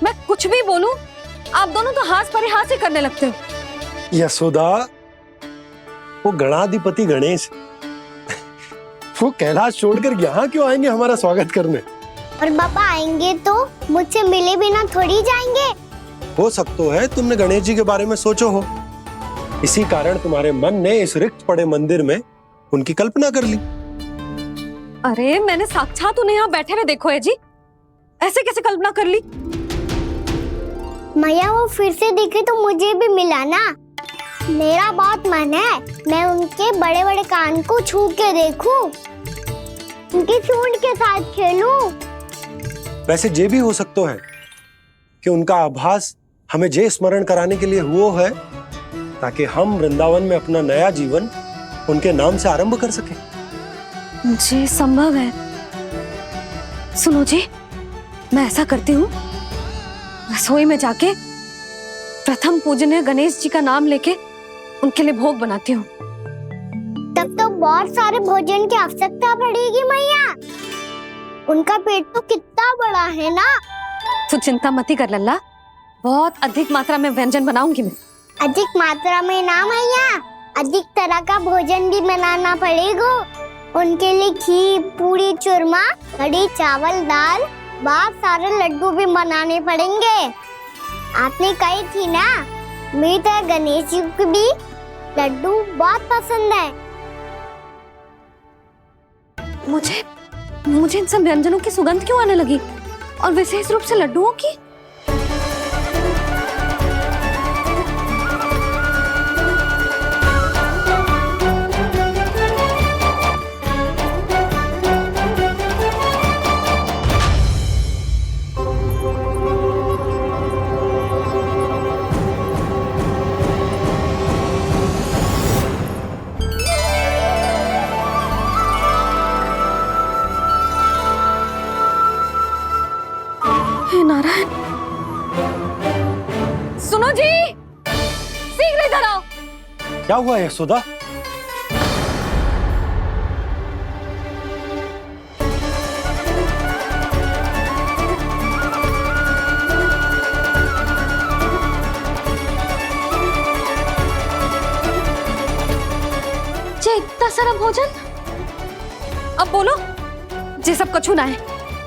मैं कुछ भी बोलूं आप दोनों तो हाथ पर हाथ ही करने लगते हो। यशोदा, वो गणाधिपति गणेश वो कैलाश छोड़कर यहाँ क्यों आएंगे हमारा स्वागत करने? और पापा आएंगे तो मुझसे मिले बिना थोड़ी जाएंगे। हो सकता है तुमने गणेश जी के बारे में सोचो हो, इसी कारण तुम्हारे मन ने इस रिक्त पड़े मंदिर में उनकी कल्पना कर ली। अरे मैंने साक्षात उन्हें यहाँ बैठे हुए देखो है जी, ऐसे कैसे कल्पना कर ली? मैया वो फिर से दिखे तो मुझे भी मिला ना। मेरा बहुत मन है मैं उनके बड़े बड़े कान को छू के देखूं, उनकी सूंड के साथ खेलूं। वैसे ये भी हो सकता है कि उनका आभास हमें जे स्मरण कराने के लिए हुआ है ताकि हम वृंदावन में अपना नया जीवन उनके नाम से आरंभ कर सके। जी संभव है। सुनो जी, मैं ऐसा करती हूँ, रसोई में जाके प्रथम पूजनीय गणेश जी का नाम लेके उनके लिए भोग बनाती हूँ। तब तो बहुत सारे भोजन की आवश्यकता पड़ेगी मैया, उनका पेट तो कितना बड़ा है ना। तू चिंता मत कर लल्ला, बहुत अधिक मात्रा में व्यंजन बनाऊंगी मैं। अधिक मात्रा में ना मैया, अधिक तरह का भोजन भी बनाना पड़ेगा। उनके लिए खीर, पूरी, चूरमा, कढ़ी, चावल, दाल, बहुत सारे लड्डू भी बनाने पड़ेंगे। आपने कही थी ना, मेरी तरह गणेश जी को भी लड्डू बहुत पसंद है। मुझे इन सब व्यंजनों की सुगंध क्यों आने लगी, और विशेष रूप से लड्डुओं की? हे नारायण, सुनो जी, शीघ्र इधर आओ। क्या हुआ यशोदा? जे इतना सारा भोजन, अब बोलो जे सब कछु ना है,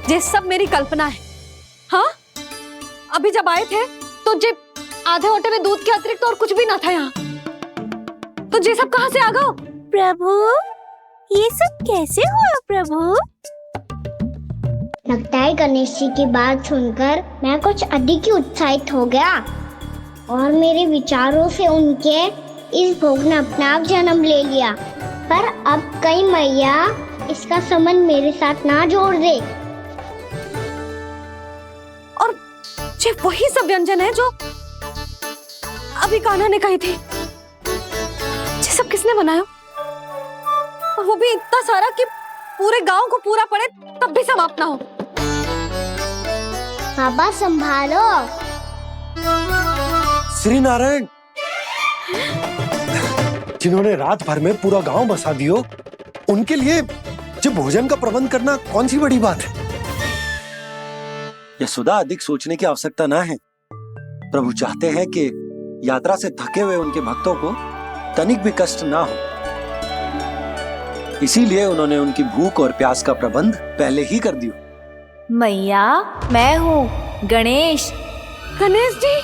जे सब मेरी कल्पना है। हाँ, अभी जब आए थे तो जे आधे ओटे में दूध के अतिरिक्त और कुछ भी ना था यहाँ, तो जे सब कहाँ से आ गए? प्रभु, ये सब कैसे हुआ प्रभु? लगता है गणेश जी की बात सुनकर मैं कुछ अधिक ही उत्साहित हो गया और मेरे विचारों से उनके इस भोग ने अपना आप जन्म ले लिया। पर अब कहीं मैया इसका संबंध मेरे साथ ना जोड़ दे। और जे वही सब व्यंजन है जो अभी कान्हा ने कही थी, ये सब किसने बनाया? और वो भी इतना सारा कि पूरे गांव को पूरा पड़े तब भी समाप्त ना हो। बाबा संभालो। श्री नारायण, जिन्होंने रात भर में पूरा गांव बसा दियो, उनके लिए जो भोजन का प्रबंध करना कौन सी बड़ी बात है? यशोदा, अधिक सोचने की आवश्यकता ना है। प्रभु चाहते हैं कि यात्रा से थके हुए उनके भक्तों को तनिक भी कष्ट ना हो, इसीलिए उन्होंने उनकी भूख और प्यास का प्रबंध पहले ही कर दिया। मैया, मैं हूँ गणेश। गणेश जी,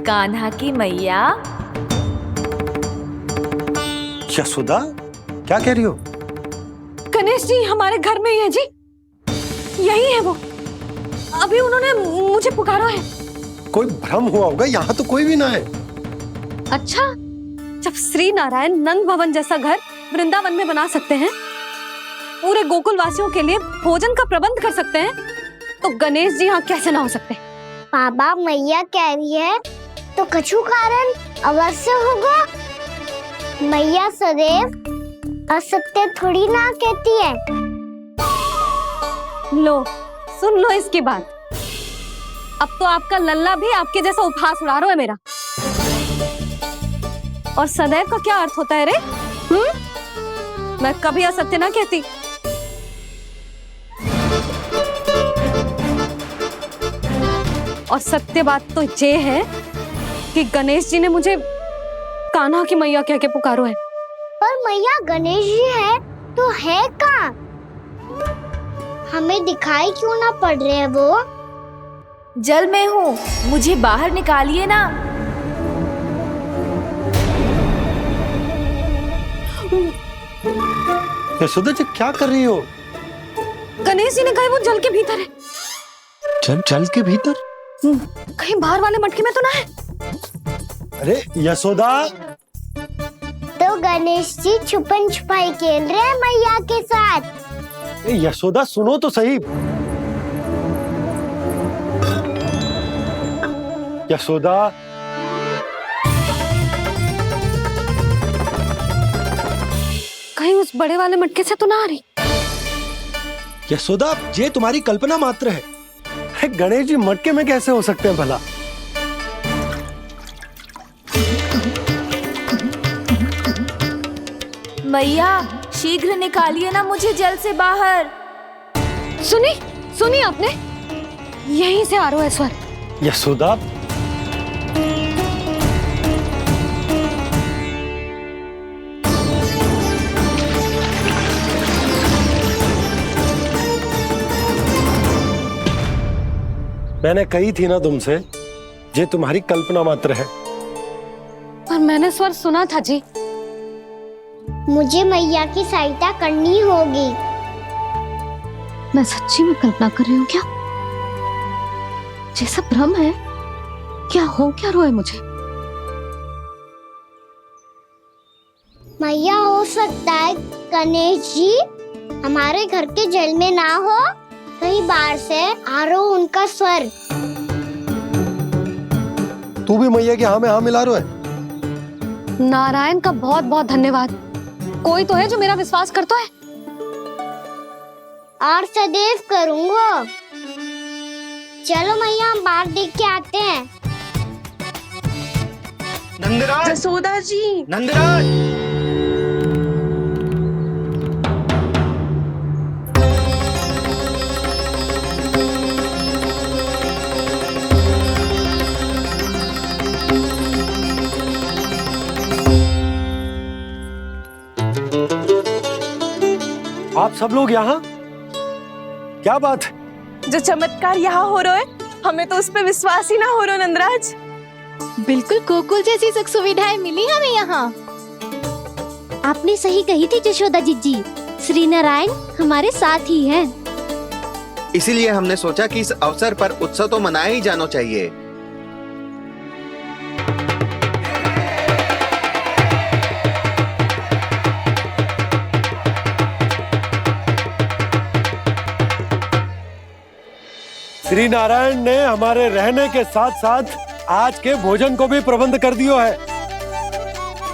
कान्हा की मैया। यशोदा, क्या कह रही हो? गणेश जी हमारे घर में ही है जी, यही है वो। अभी उन्होंने मुझे पुकारा है। कोई भ्रम हुआ होगा, यहाँ तो कोई भी ना है। अच्छा, जब श्री नारायण नंद भवन जैसा घर वृंदावन में बना सकते हैं, पूरे गोकुल वासियों के लिए भोजन का प्रबंध कर सकते हैं, तो गणेश जी यहाँ कैसे ना हो सकते? बाबा, मैया कह रही है तो कछु कारण अवश्य होगा। मैया सदैव असत्य थोड़ी ना कहती है। लो, सुन लो इसकी बात। अब तो आपका लल्ला भी आपके जैसा उपहास उड़ा रहा है मेरा। और सदैव का क्या अर्थ होता है रे? मैं कभी असत्य ना कहती। और सत्य बात तो ये है कि गणेश जी ने मुझे कान्हा की मैया कह के पुकारो है। पर मैया गणेश जी है तो है कहाँ? हमें दिखाई क्यों ना पड़ रहे हैं वो? जल में हूँ, मुझे बाहर निकालिए ना। यशोदा जी क्या कर रही हो? गणेश जी ने कहा वो जल के भीतर है। जल के भीतर? कहीं बाहर वाले मटके में तो ना है? अरे यशोदा, तो गणेश जी छुपन छुपाई खेल रहे हैं मैया के साथ। यशोदा सुनो तो सही। यशोदा, कहीं उस बड़े वाले मटके से तो ना आ रही? यशोदा ये तुम्हारी कल्पना मात्र है। अरे गणेश जी मटके में कैसे हो सकते हैं भला? मैया शीघ्र निकालिए ना मुझे जल से बाहर। सुनी आपने? यहीं से आ रहा है स्वर। यशोदा, मैंने कही थी ना तुमसे, ये तुम्हारी कल्पना मात्र है। पर मैंने स्वर सुना था जी। मुझे मैया की सहायता करनी होगी। मैं सच्ची में कल्पना कर रही हूँ क्या? ये सब भ्रम है क्या? हो क्या रहा है मुझे? मैया हो सकता है गणेश जी हमारे घर के जल में ना हो, कहीं बाहर से आ रहा हो उनका स्वर। तू भी मैया के हाँ में हाँ मिला रहा है। नारायण का बहुत बहुत धन्यवाद। कोई तो है जो मेरा विश्वास करता है। और सदैव करूंगा। चलो मैया हम बाहर देख के आते हैं। नंदराज, जसोदा जी, नंदराज, आप सब लोग यहाँ? क्या बात है? जो चमत्कार यहाँ हो रहा है हमें तो उस पे विश्वास ही ना हो रहा नंदराज। बिल्कुल गोकुल जैसी सुख सुविधाएं मिली हमें यहाँ। आपने सही कही थी जशोदा जीजी, श्री नारायण हमारे साथ ही हैं। इसीलिए हमने सोचा कि इस अवसर पर उत्सव तो मनाया ही जाना चाहिए। श्री नारायण ने हमारे रहने के साथ साथ आज के भोजन को भी प्रबंध कर दियो है।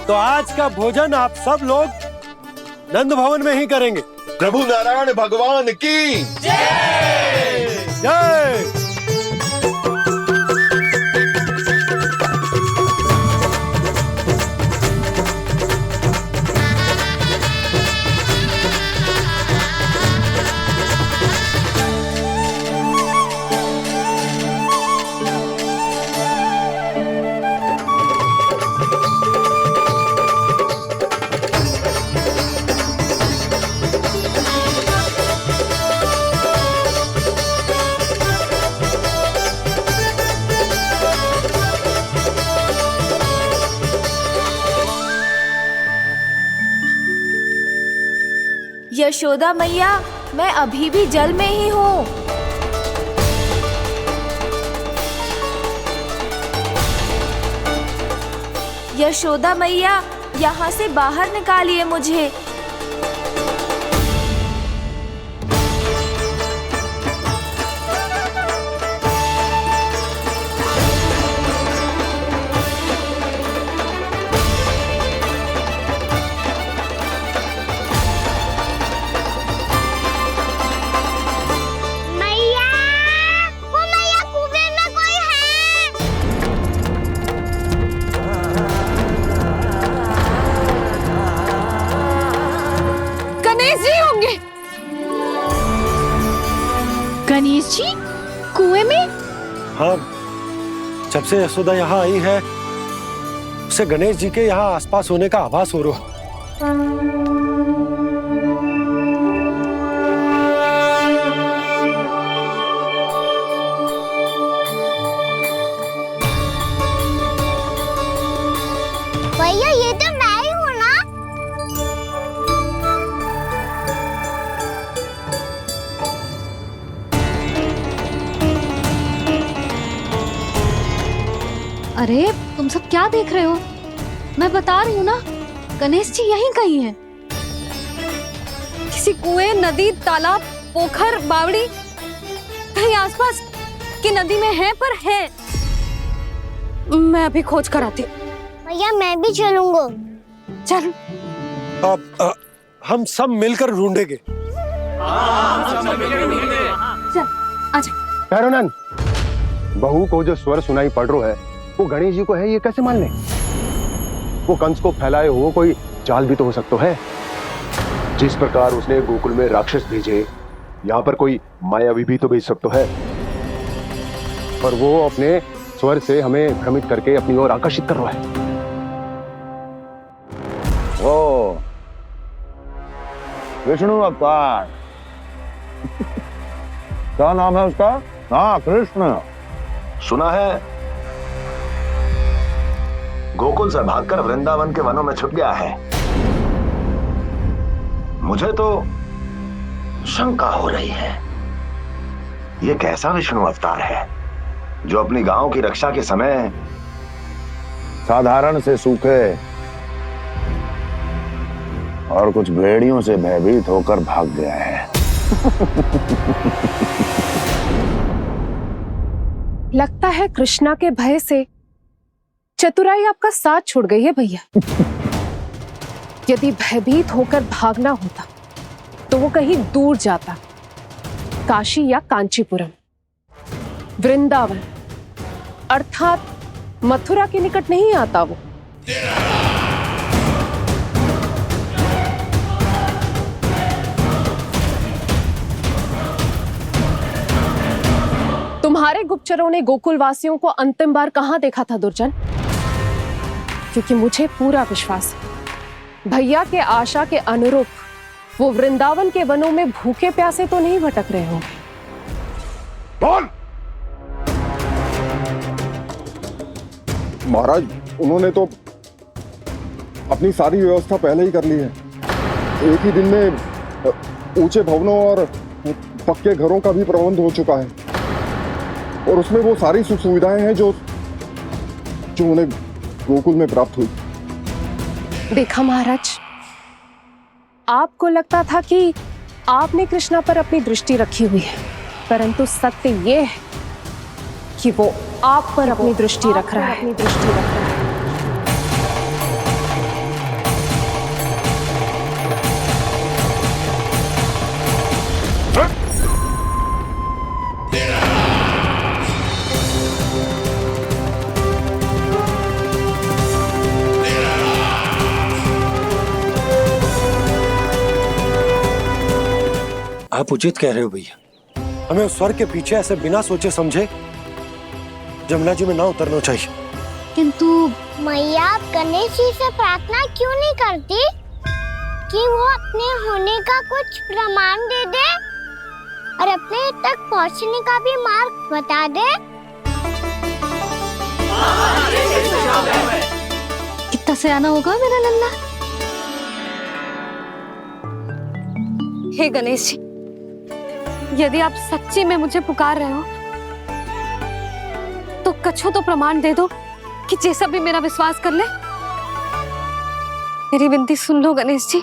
तो आज का भोजन आप सब लोग नंद भवन में ही करेंगे। प्रभु नारायण भगवान की जय जय। यशोदा मैया, मैं अभी भी जल में ही हूँ। यशोदा मैया, यहाँ से बाहर निकालिए मुझे। मैया, वो मैया कुएं में कोई है। गणेश जी होंगे। गणेश जी कुएं में? हाँ जब से यशोदा यहाँ आई है उसे गणेश जी के यहाँ आसपास होने का आभास हो रहा। भैया ये तो मैं ही हूँ ना। अरे तुम सब क्या देख रहे हो? मैं बता रही हूँ ना, गणेश जी यहीं कहीं हैं। किसी कुएं, नदी, तालाब, पोखर, बावड़ी कहीं आसपास की नदी में है, पर है। मैं अभी खोज कर आती हूँ। भैया मैं भी चलूंगा। चल। अब हम सब मिलकर ढूंढेंगे। चल आजा। भैरवनंद, बहू को जो स्वर सुनाई पड़ रहा है वो गणेश जी को है, ये कैसे मान ले? वो कंस को फैलाए हुए कोई जाल भी तो हो सकता है। जिस प्रकार उसने गोकुल में राक्षस भेजे, यहाँ पर कोई मायावी भी तो भेज सकता है। पर वो अपने स्वर से हमें भ्रमित करके अपनी ओर आकर्षित कर रहा है। ओ विष्णु अवतार। क्या नाम है उसका? हाँ, कृष्ण। सुना है गोकुल से भागकर वृंदावन के वनों में छुप गया है। मुझे तो शंका हो रही है, ये कैसा विष्णु अवतार है जो अपनी गांव की रक्षा के समय साधारण से सूखे और कुछ भेड़ियों से भयभीत होकर भाग गया है। लगता है कृष्णा के भय से चतुराई आपका साथ छोड़ गई है भैया। यदि भयभीत होकर भागना होता तो वो कहीं दूर जाता, काशी या कांचीपुरम, वृंदावन अर्थात मथुरा के निकट नहीं आता वो। तुम्हारे गुप्तचरों ने गोकुल वासियों को अंतिम बार कहां देखा था दुर्जन? क्योंकि मुझे पूरा विश्वास है भैया के आशा के अनुरूप वो वृंदावन के वनों में भूखे प्यासे तो नहीं भटक रहे होंगे। बोल! महाराज, उन्होंने तो अपनी सारी व्यवस्था पहले ही कर ली है। एक ही दिन में ऊंचे भवनों और पक्के घरों का भी प्रबंध हो चुका है, और उसमें वो सारी सुख सुविधाएं हैं जो उन्हें गोकुल में प्राप्त हुई। देखा महाराज, आपको लगता था कि आपने कृष्णा पर अपनी दृष्टि रखी हुई है, परंतु सत्य ये है कि वो आप पर अपनी दृष्टि रख रहा है। आप उचित कह रहे हो भैया, हमें उस स्वर के पीछे ऐसे बिना सोचे समझे जमुना जी में ना उतरना चाहिए। किंतु मैया, आप गणेश जी से प्रार्थना क्यों नहीं करती कि वो अपने होने का कुछ प्रमाण दे दे और अपने तक पहुंचने का भी मार्ग बता दे? कितना सयाना होगा मेरा लल्ला। हे गणेश जी, यदि आप सच्ची में मुझे पुकार रहे हो तो कछु तो प्रमाण दे दो कि जैसा भी मेरा विश्वास कर ले। मेरी विनती सुन लो गणेश जी।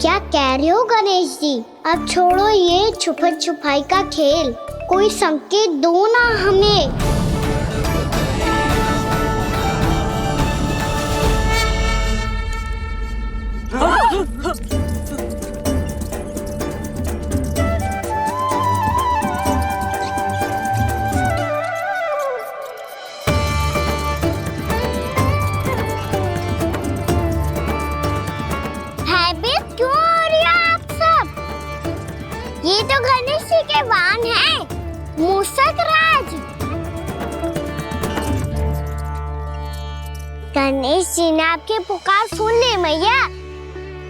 क्या कह रहे हो गणेश जी? अब छोड़ो ये छुपन छुपाई का खेल, कोई संकेत दो ना हमें। ये तो गणेश जी के वाहन हैं, मूषक राज। गणेश जी ने आपकी पुकार सुन ली मैया,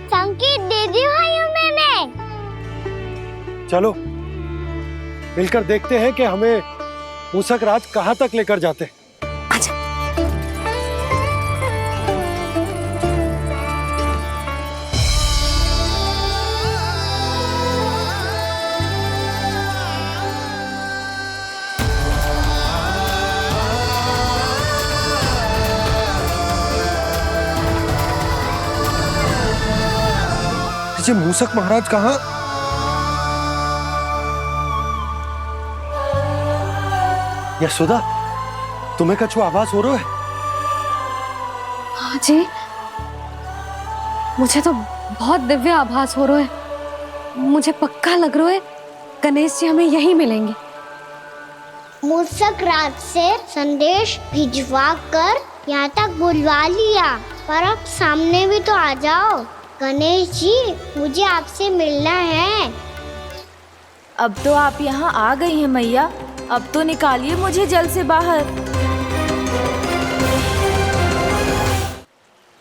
संकेत दे दी भाइयों मैंने। चलो मिलकर देखते हैं कि हमें मूषक राज कहाँ तक लेकर जाते हैं। ये मूषक महाराज कहाँ? यशोदा, तुम्हें कछु आभास हो रहा है? हाँ जी, मुझे तो बहुत दिव्य आभास हो रहा है। मुझे पक्का लग रहा है गणेश जी हमें यहीं मिलेंगे। मूषक राज से संदेश भिजवा कर यहाँ तक बुलवा लिया, पर अब सामने भी तो आ जाओ। गणेश जी, मुझे आपसे मिलना है। अब तो आप यहाँ आ गई हैं मैया, अब तो निकालिए मुझे जल से बाहर।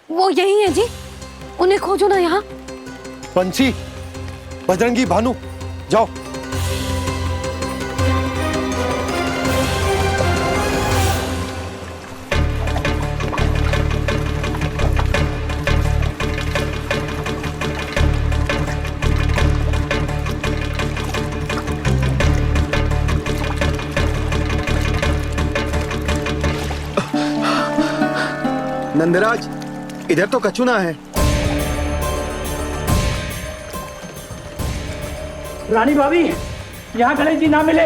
वो यही है जी, उन्हें खोजो ना यहाँ। बंसी, बजरंगी, भानु, जाओ। नंदराज, इधर तो कछुना है। रानी भाभी, यहाँ गणेश जी ना मिले।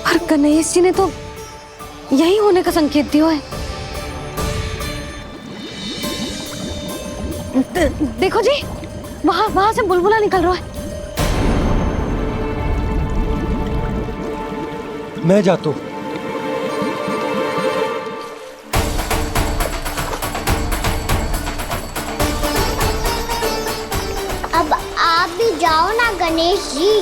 पर गणेश जी ने तो यही होने का संकेत दिया है। देखो जी, वहां से बुलबुला निकल रहा है। मैं जाता हूँ। अब आप भी जाओ ना गणेश जी।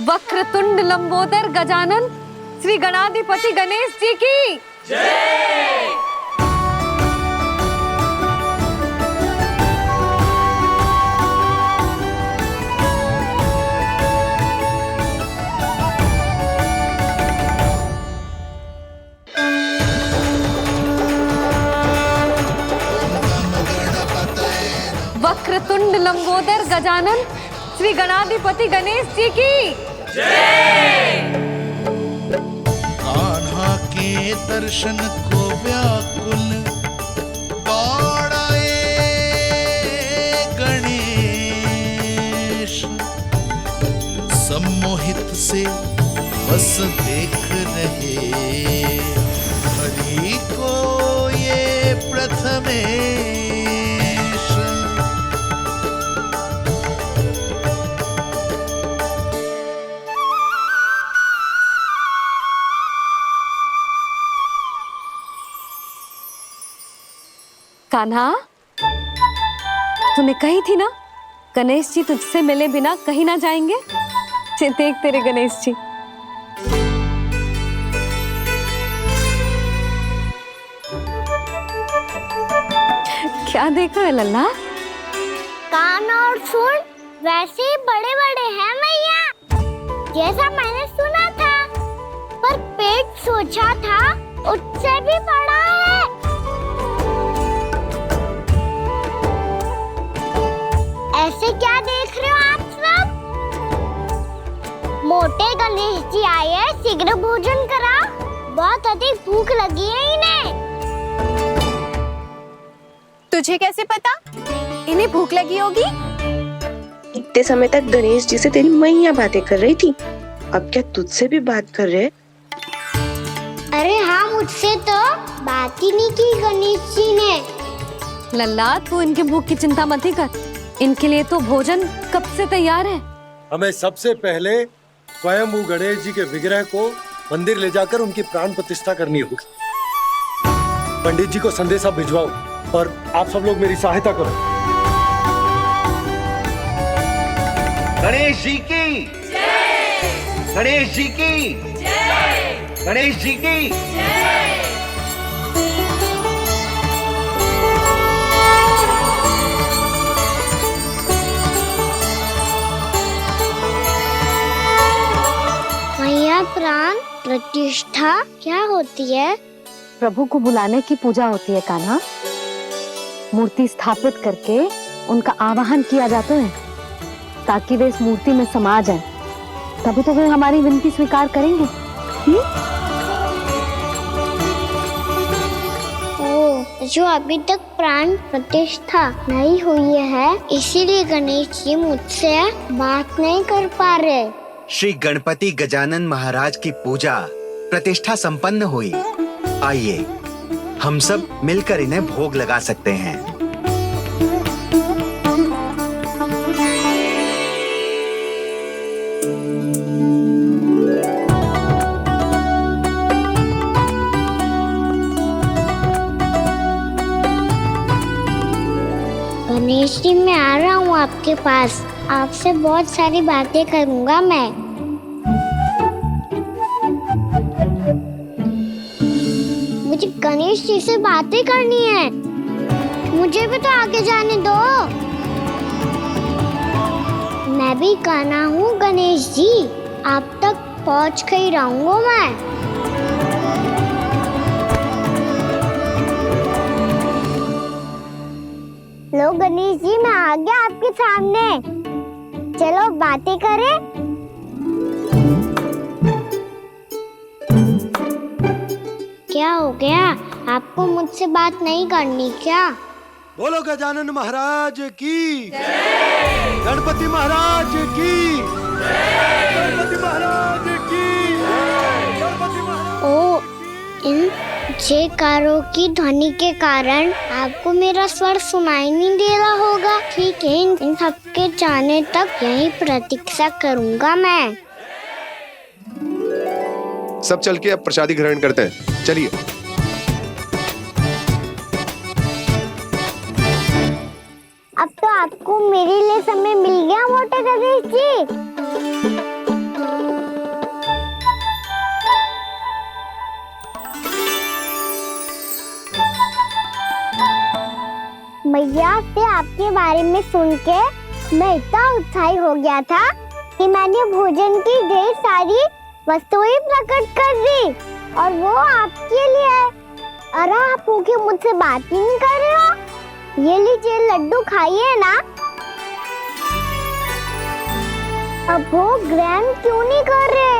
वक्रतुंड लंबोदर गजानन श्री गणाधिपति गणेश जी की जय। वक्रतुंड लंबोदर गजानन श्री गणाधिपति गणेश जी की जय। कान्हा के दर्शन को व्याकुल दौड़ाए गणेश, सम्मोहित से बस देख रहे हरि को ये प्रथमेश। कान्हा, तूने कही थी ना गणेश जी तुझसे मिले बिना कहीं ना जाएंगे। देख तेरे गणेश जी। क्या देख रहे लल्ला? कान और सुन वैसे ही बड़े बड़े हैं मैया, जैसा मैंने सुना था, पर पेट सोचा था उससे भी बड़ा है। ऐसे क्या देख रहे हो आप सब? मोटे गणेश जी आए हैं, शीघ्र भोजन करा, बहुत अधिक भूख लगी है इन्हें। तुझे कैसे पता इन्हें भूख लगी होगी? इतने समय तक गणेश जी से तेरी मैया बातें कर रही थी, अब क्या तुझसे भी बात कर रहे? अरे हाँ, मुझसे तो बात ही नहीं की गणेश जी ने। लल्ला तू इनके भूख की चिंता मत ही कर, इनके लिए तो भोजन कब से तैयार है। हमें सबसे पहले स्वयं गणेश जी के विग्रह को मंदिर ले जाकर उनकी प्राण प्रतिष्ठा करनी होगी। पंडित जी को संदेशा भिजवाओ और आप सब लोग मेरी सहायता करो। गणेश जी की जय! गणेश जी की जय! गणेश जी की जय! मैया, प्राण प्रतिष्ठा क्या होती है? प्रभु को बुलाने की पूजा होती है कान्हा। मूर्ति स्थापित करके उनका आवाहन किया जाता है ताकि वे इस मूर्ति में समा जाएं। तभी तो वे हमारी विनती स्वीकार करेंगे। ओ, जो अभी तक प्राण प्रतिष्ठा नहीं हुई है, इसीलिए गणेश जी मुझसे बात नहीं कर पा रहे। श्री गणपति गजानन महाराज की पूजा प्रतिष्ठा संपन्न हुई। आइए हम सब मिलकर इन्हें भोग लगा सकते हैं। गणेश जी, मैं आ रहा हूँ आपके पास, आपसे बहुत सारी बातें करूँगा मैं। मुझे गणेश जी से बातें करनी है, मुझे भी तो आगे जाने दो। मैं भी कान्हा हूँ गणेश जी, आप तक पहुँच कर ही रहूँगा मैं। लो गणेश जी, मैं आ गया आपके सामने, चलो बातें करें। क्या हो गया, आपको मुझसे बात नहीं करनी क्या? बोलो गजानन महाराज की जय! गणपति महाराज की जय! गणपति महाराज की जय! गणपति महाराज। ओ, इन जयकारों की ध्वनि के कारण आपको मेरा स्वर सुनाई नहीं दे रहा होगा। ठीक है, इन सबके जाने तक यही प्रतीक्षा करूंगा मैं। सब चल के अब प्रसादी ग्रहण करते हैं, चलिए। अब तो आपको मेरे लिए समय मिल गया मोटे गणेश जी। मैया से आपके बारे में सुन के मैं इतना उत्साही हो गया था कि मैंने भोजन की ढेर सारी वस्तुएं प्रकट कर दी, और वो आपके लिए। अरे आप भूखे मुझसे बात ही नहीं कर रहे हो। ये लीजिए लड्डू, खाइए ना। अब भोग ग्रहण क्यों नहीं कर रहे?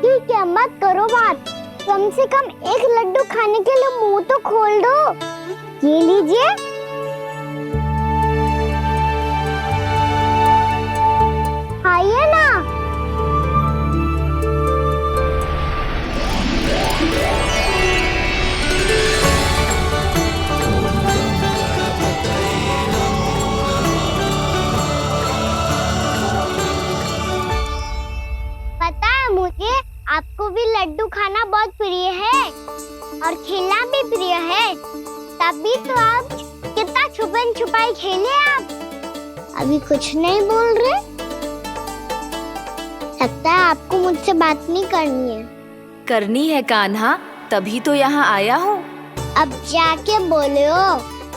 ठीक है, मत करो बात, कम से कम एक लड्डू खाने के लिए मुंह तो खोल दो। ये लीजिए। खाइए ना। पता है मुझे, आपको भी लड्डू खाना बहुत प्रिय है और खेलना भी प्रिय है, तभी तो आप कितना छुपन छुपाई खेले। आप अभी कुछ नहीं बोल रहे। लगता है आपको मुझसे बात नहीं करनी है। करनी है कान्हा, तभी तो यहाँ आया हूँ। अब जाके बोलो,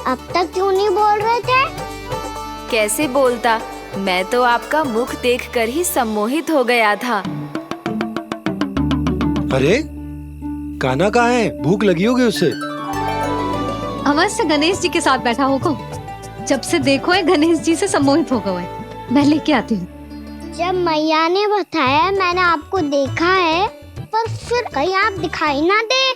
अब तक क्यों नहीं बोल रहे थे? कैसे बोलता, मैं तो आपका मुख देखकर ही सम्मोहित हो गया था। अरे कान्हा कहाँ है? भूख लगी होगी उसे। अवश्य गणेश जी के साथ बैठा होगा। जब से देखो है गणेश जी से सम्मोहित हो गए। मैं लेके आती हूँ। जब मैया ने बताया मैंने आपको देखा है, पर फिर कहीं आप दिखाई ना दे,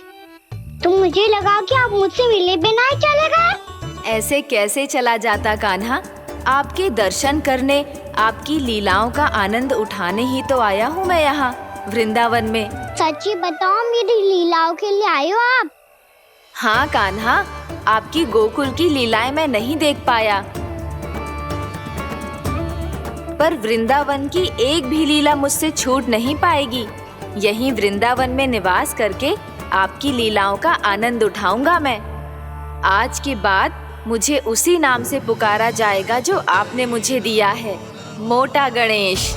तो मुझे लगा कि आप मुझसे मिले बिना ही चले गए। ऐसे कैसे चला जाता कान्हा, आपके दर्शन करने, आपकी लीलाओं का आनंद उठाने ही तो आया हूँ मैं यहाँ वृंदावन में। सच्ची बताओ, मेरी लीलाओं के लिए आए हो आप? हाँ कान्हा, आपकी गोकुल की लीलाएं मैं नहीं देख पाया, पर वृंदावन की एक भी लीला मुझसे छूट नहीं पाएगी। यहीं वृंदावन में निवास करके आपकी लीलाओं का आनंद उठाऊंगा मैं। आज के बाद मुझे उसी नाम से पुकारा जाएगा जो आपने मुझे दिया है, मोटा गणेश।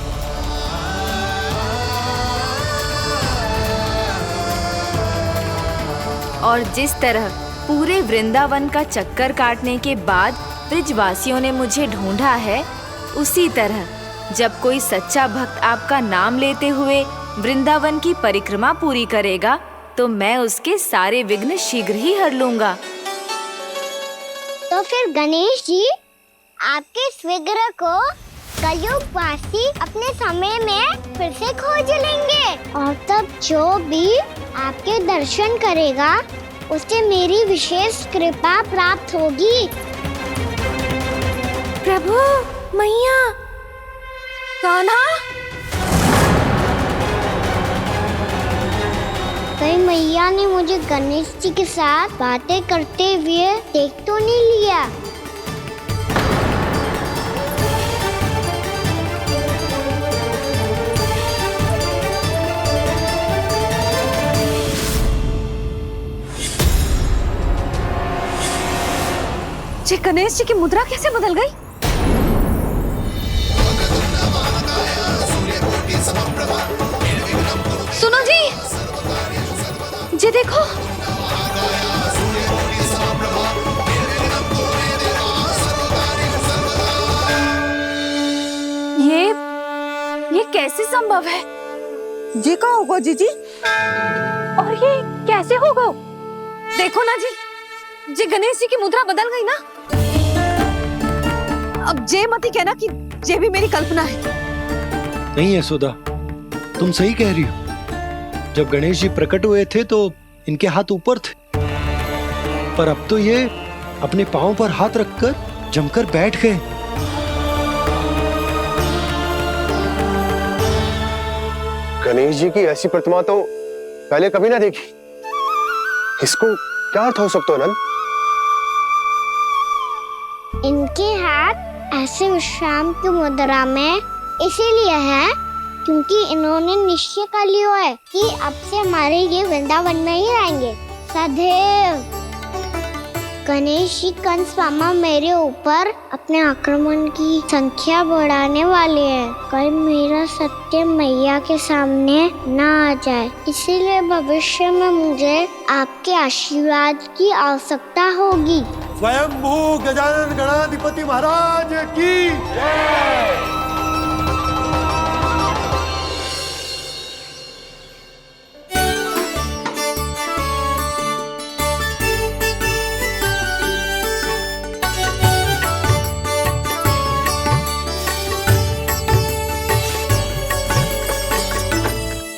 और जिस तरह पूरे वृंदावन का चक्कर काटने के बाद ब्रिजवासियों ने मुझे ढूंढा है, उसी तरह जब कोई सच्चा भक्त आपका नाम लेते हुए वृंदावन की परिक्रमा पूरी करेगा, तो मैं उसके सारे विघ्न शीघ्र ही हर लूंगा। तो फिर गणेश जी, आपके इस विग्रह को कलयुगवासी अपने समय में फिर से खोज लेंगे, और तब जो भी आपके दर्शन करेगा उसे मेरी विशेष कृपा प्राप्त होगी। प्रभु, मैया, कान्हा, कहीं मैया ने मुझे गणेश जी के साथ बातें करते हुए देख तो नहीं लिया? जी गणेश जी की मुद्रा कैसे बदल गई? सुनो जी, जी देखो। ये कैसे संभव है? जी का होगा जीजी? और ये कैसे होगा? देखो ना जी गणेश जी की मुद्रा बदल गई ना। अब जे मती कहना कि ये भी मेरी कल्पना है। नहीं यशोदा, तुम सही कह रही हो। जब गणेश जी प्रकट हुए थे तो इनके हाथ ऊपर थे, पर अब तो ये अपने पांव पर हाथ रखकर जमकर बैठ गए। गणेश जी की ऐसी प्रतिमा तो पहले कभी ना देखी। इसको क्या अर्थ हो सकता है नंद? इनके हाथ ऐसे विश्राम की मुद्रा में इसीलिए है क्योंकि इन्होंने निश्चय कर लिया है कि अब से हमारे ये वृंदावन में ही रहेंगे सदैव। गणेश जी कंस मामा मेरे ऊपर अपने आक्रमण की संख्या बढ़ाने वाले हैं। कल मेरा सत्य मैया के सामने ना आ जाए, इसीलिए भविष्य में मुझे आपके आशीर्वाद की आवश्यकता होगी। स्वयंभू गजानन गणाधिपति महाराज की जय।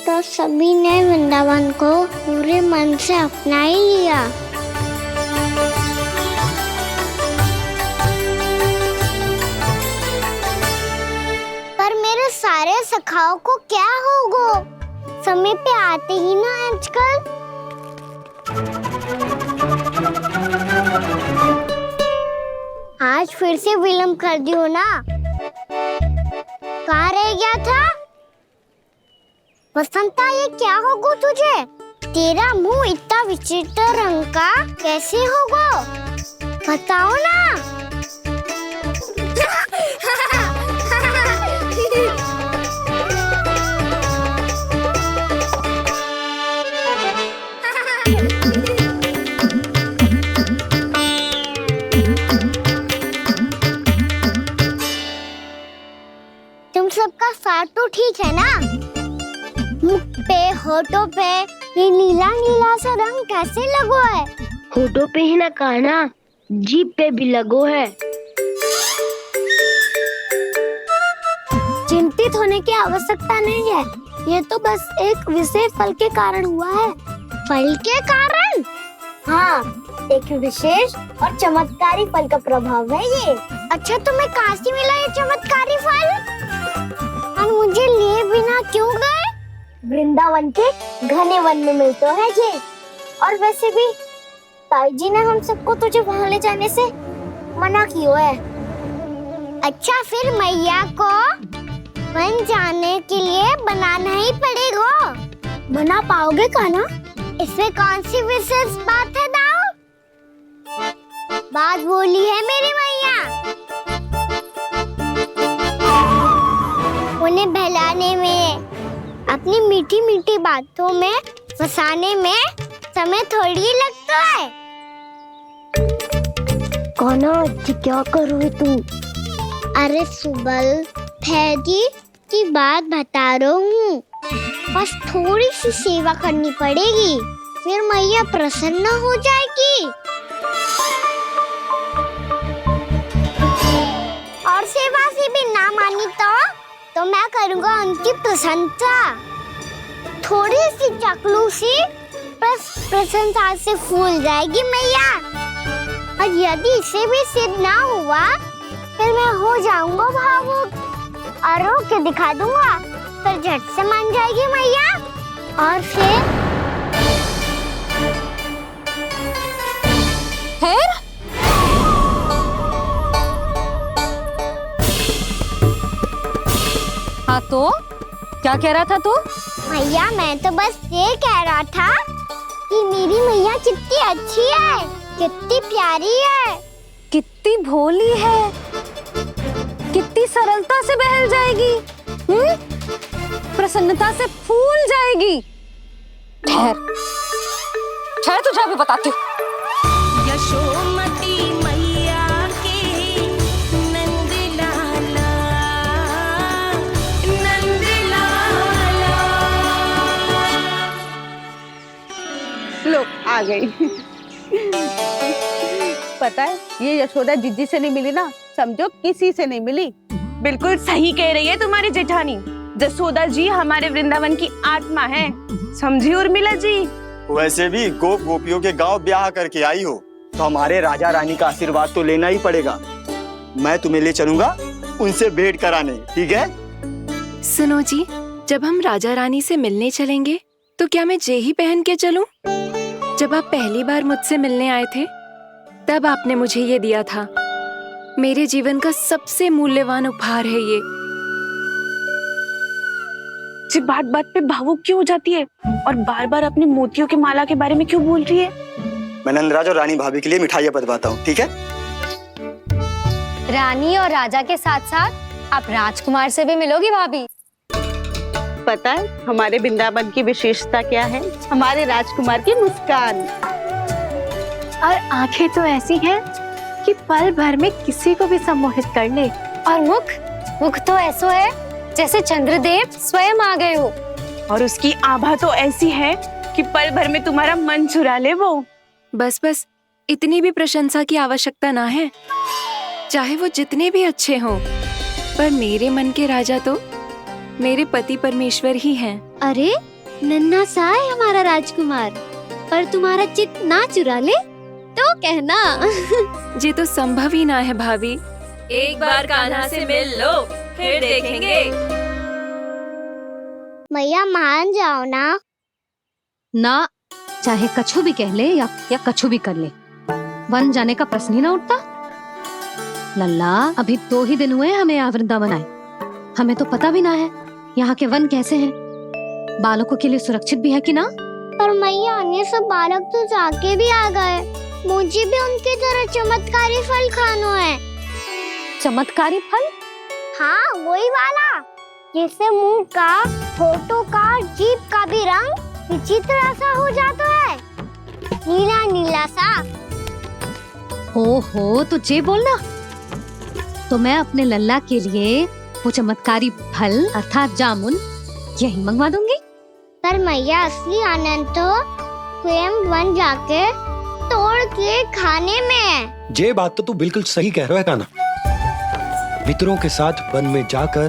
तो सभी ने वृंदावन को पूरे मन से अपना ही लिया। पर मेरे सारे सखाओं को क्या होगा? समय पे आते ही ना आजकल। आज फिर से विलंब कर दियो ना। कहाँ रह गया था? वसंता, ये क्या होगा तुझे? तेरा मुंह इतना विचित्र रंग का कैसे होगा? बताओ ना। तुम सबका स्वाद तो ठीक है ना? मुख पे, होठों पे ये नीला नीला सा रंग कैसे लगो है? होठों पे ही ना काना, जीभ पे भी लगो है। चिंतित होने की आवश्यकता नहीं है, ये तो बस एक विशेष फल के कारण हुआ है। फल के कारण? हाँ, एक विशेष और चमत्कारी फल का प्रभाव है ये। अच्छा, तुम्हें कहाँ से मिला ये चमत्कारी फल? और मुझे लिए बिना क्यों गए? वृंदावन के घने वन में मिलते हैं ये। और वैसे भी ताई जी ने हम सबको तुझे वहाँ ले जाने से मना किया है। अच्छा, फिर मैया को वन जाने के लिए बनाना ही पड़ेगा। बना पाओगे कान्हा? इसमें कौन सी विशेष बात है दाऊ? बात बोली है मेरी मैया। उन्हें बहलाने में, अपनी मीठी मीठी बातों में फंसाने में समय थोड़ी लगता है। कान्हा, क्या कर रही तू? अरे सुबल, फैजी की बात बता रहा हूँ। बस थोड़ी सी सेवा करनी पड़ेगी, फिर मैया प्रसन्न हो जाएगी। और सेवा से भी ना मानी तो मैं करूँगा उनकी प्रशंसा। थोड़ी सी चकलूसी बस प्रशंसा से फूल जाएगी मैया। और यदि इसे भी सिद्ध ना हुआ, फिर मैं हो जाऊंगा भावुक और रो के दिखा दूंगा, फिर झट से मान जाएगी मैया। और फिर हाँ तो क्या कह रहा था तू? मैया, मैं तो बस ये कह रहा था कि मेरी मैया कितनी अच्छी है, कितनी प्यारी है, कितनी भोली है, कितनी सरलता से बहल जाएगी, प्रसन्नता से फूल जाएगी। ठहर ठहर, तुझे अभी बताती हूँ। यशोमती मैया के नंद लाला, नंद लाला। लो, आ गई। पता है, ये यशोदा जिज्जी से नहीं मिली ना, समझो किसी से नहीं मिली। बिल्कुल सही कह रही है तुम्हारी जेठानी। जसोदा जी हमारे वृंदावन की आत्मा है, समझी उर्मिला जी। वैसे भी गोप गोपियों के गांव ब्याह करके आई हो, तो हमारे राजा रानी का आशीर्वाद तो लेना ही पड़ेगा। मैं तुम्हें ले चलूंगा उनसे भेंट कराने, ठीक है? सुनो जी, जब हम राजा रानी से मिलने चलेंगे तो क्या मैं जे ही पहन के चलूं? जब आप पहली बार मुझसे मिलने आए थे, तब आपने मुझे ये दिया था। मेरे जीवन का सबसे मूल्यवान उपहार है ये। जी बात बात पे भावुक क्यों हो जाती है और बार बार अपने मोतियों के माला के बारे में क्यों बोल रही है? मैं नंदराज और रानी भाभी के लिए मिठाइयाँ बंटवाता हूँ, ठीक है? रानी और राजा के साथ साथ आप राजकुमार से भी मिलोगी भाभी। पता है हमारे वृंदावन की विशेषता क्या है? हमारे राजकुमार की मुस्कान। और आंखें तो ऐसी हैं कि पल भर में किसी को भी सम्मोहित कर ले। और मुख तो ऐसा है जैसे चंद्रदेव स्वयं आ गए हो। और उसकी आभा तो ऐसी है कि पल भर में तुम्हारा मन चुरा ले वो। बस बस, इतनी भी प्रशंसा की आवश्यकता ना है। चाहे वो जितने भी अच्छे हों, पर मेरे मन के राजा तो मेरे पति परमेश्वर ही हैं। अरे नन्हा सा है हमारा राजकुमार, पर तुम्हारा चित्त ना चुरा ले तो कहना। ये तो संभव ही ना है भाभी। एक बार कान्हा से मिल लो, फिर देखेंगे। मैया मान जाओ ना। ना, चाहे कछु भी कह ले या कछु भी कर ले, वन जाने का प्रश्न ही ना उठता। लल्ला, अभी 2 ही दिन हुए हमें यहाँ वृंदावन आए, हमें तो पता भी ना है यहाँ के वन कैसे हैं, बालकों के लिए सुरक्षित भी है कि ना। पर मैया, ये सब बालक तो जाके भी आ गए, मुझे भी उनकी तरह चमत्कारी फल खाना है। चमत्कारी फल? हाँ, वही वाला जिससे मुंह का, होठों का, जीभ का भी रंग विचित्र सा हो जाता है, नीला नीला सा। हो तो जे बोलना। तो मैं अपने लल्ला के लिए वो चमत्कारी फल अर्थात जामुन यही मंगवा दूंगी। पर मैया असली आनंद तो स्वयं वन जाके तोड़ के खाने में है। ये बात तो तू बिल्कुल सही कह रहा है कान्हा। मित्रों के साथ वन में जाकर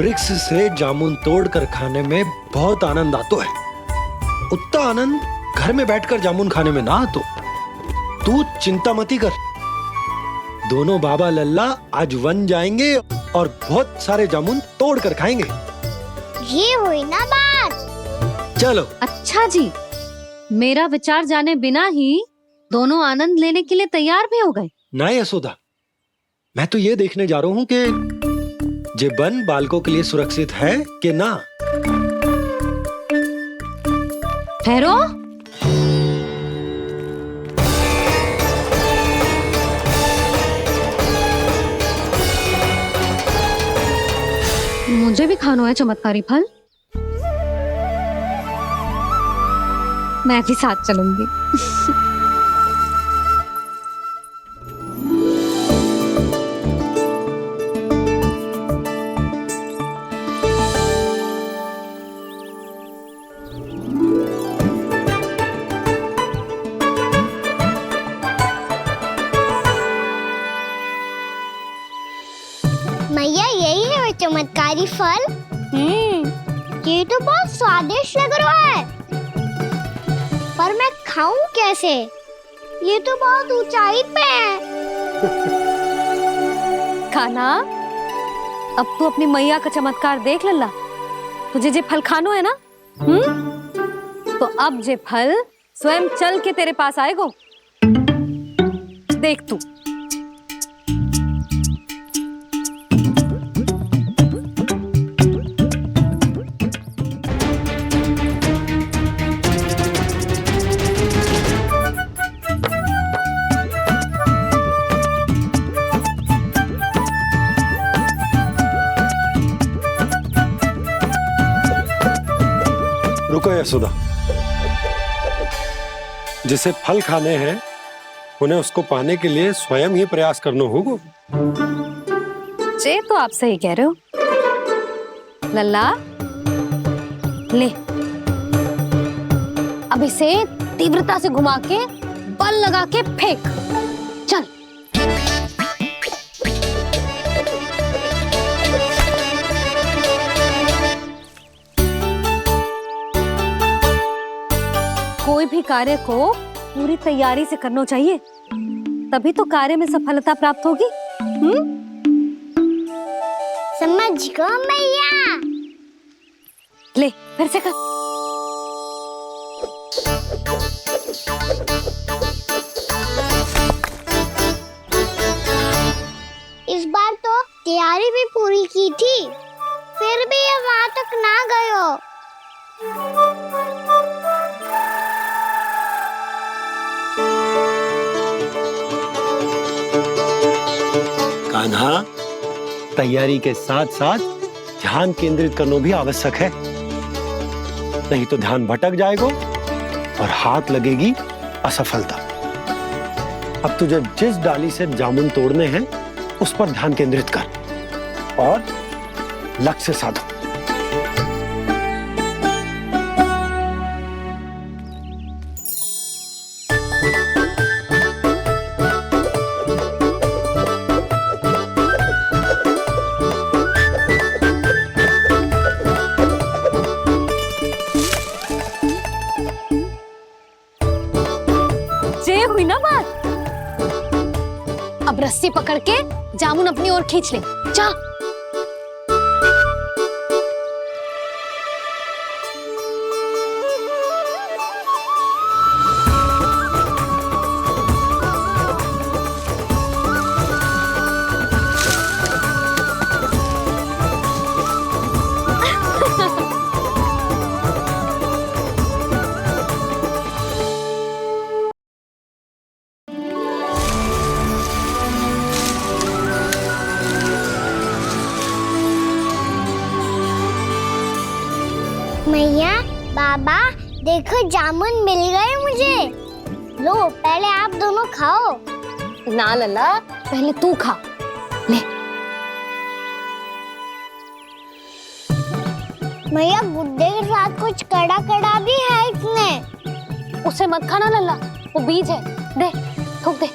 वृक्ष से जामुन तोड़कर खाने में बहुत आनंद आता है। उतना आनंद घर में बैठकर जामुन खाने में ना आतो। तू चिंता मती कर, दोनों बाबा लल्ला आज वन जाएंगे और बहुत सारे जामुन तोड़कर खाएंगे। ये हुई ना बात। चलो। अच्छा जी, मेरा विचार जाने बिना ही दोनों आनंद लेने के लिए तैयार भी हो गए। ना यशोदा, मैं तो ये देखने जा रहा हूँ कि ये वन बालकों के लिए सुरक्षित है कि ना। ठहरो। मुझे भी खाना है चमत्कारी फल। मैं भी साथ चलूंगी। मैया यही है वो चमत्कारी फल। ये तो बहुत स्वादिष्ट लग रहा है, पर मैं खाऊं कैसे? ये तो बहुत ऊंचाई पे है। कान्हा, अब तू अपनी मैया का चमत्कार देख लल्ला। तुझे जे फल खानो है ना, तो अब जे फल स्वयं चल के तेरे पास आएगो। देख तू। रुको यशोदा, जिसे फल खाने हैं उन्हें उसको पाने के लिए स्वयं ही प्रयास करना होगा। जे तो आप सही कह रहे हो लल्ला। ले, अब इसे तीव्रता से घुमा के बल लगा के फेंक। चल। कोई भी कार्य को पूरी तैयारी से करना चाहिए, तभी तो कार्य में सफलता प्राप्त होगी। समझ गो मैया। ले, फिर से कर। इस बार तो तैयारी भी पूरी की थी, फिर भी ये वहां तक ना गए हो। कान्हा, तैयारी के साथ साथ ध्यान केंद्रित करना भी आवश्यक है, नहीं तो ध्यान भटक जाएगा और हाथ लगेगी असफलता। अब तुझे जिस डाली से जामुन तोड़ने हैं उस पर ध्यान केंद्रित कर और लक्ष्य साधो। हुई ना बात। अब रस्सी पकड़ के जामुन अपनी ओर खींच ले। जा। मैया, बाबा, देखो जामुन मिल गए मुझे। लो, पहले आप दोनों खाओ। ना लल्ला, पहले तू खा। ले। मैया गुड्डे के साथ कुछ कड़ा कड़ा भी है इसमें। उसे मत खाना लल्ला, वो बीज है। दे, थूक दे।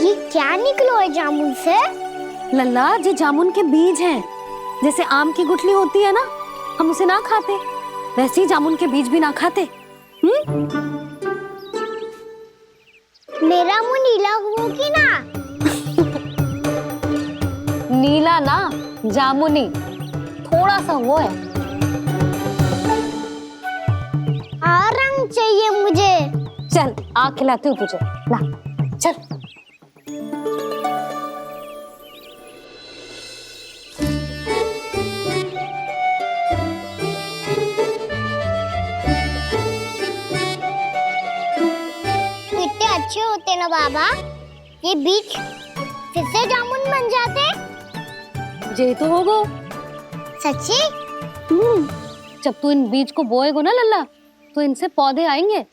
ये क्या निकलो है जामुन से? लल्ला, ये जामुन के बीज हैं। जैसे आम की गुठली होती है ना, हम उसे ना खाते, वैसे ही जामुन के बीज भी ना खाते। मेरा मुंह नीला हुआ कि ना? नीला ना, जामुनी, थोड़ा सा वो है। और रंग चाहिए मुझे। चल, आ खिलाती हूँ तुझे, ला, चल। कितने अच्छे होते ना बाबा, ये बीज फिर से जामुन बन जाते। जे तो होगो। सच्ची? जब तू इन बीज को बोएगो ना लल्ला, तो इनसे पौधे आएंगे।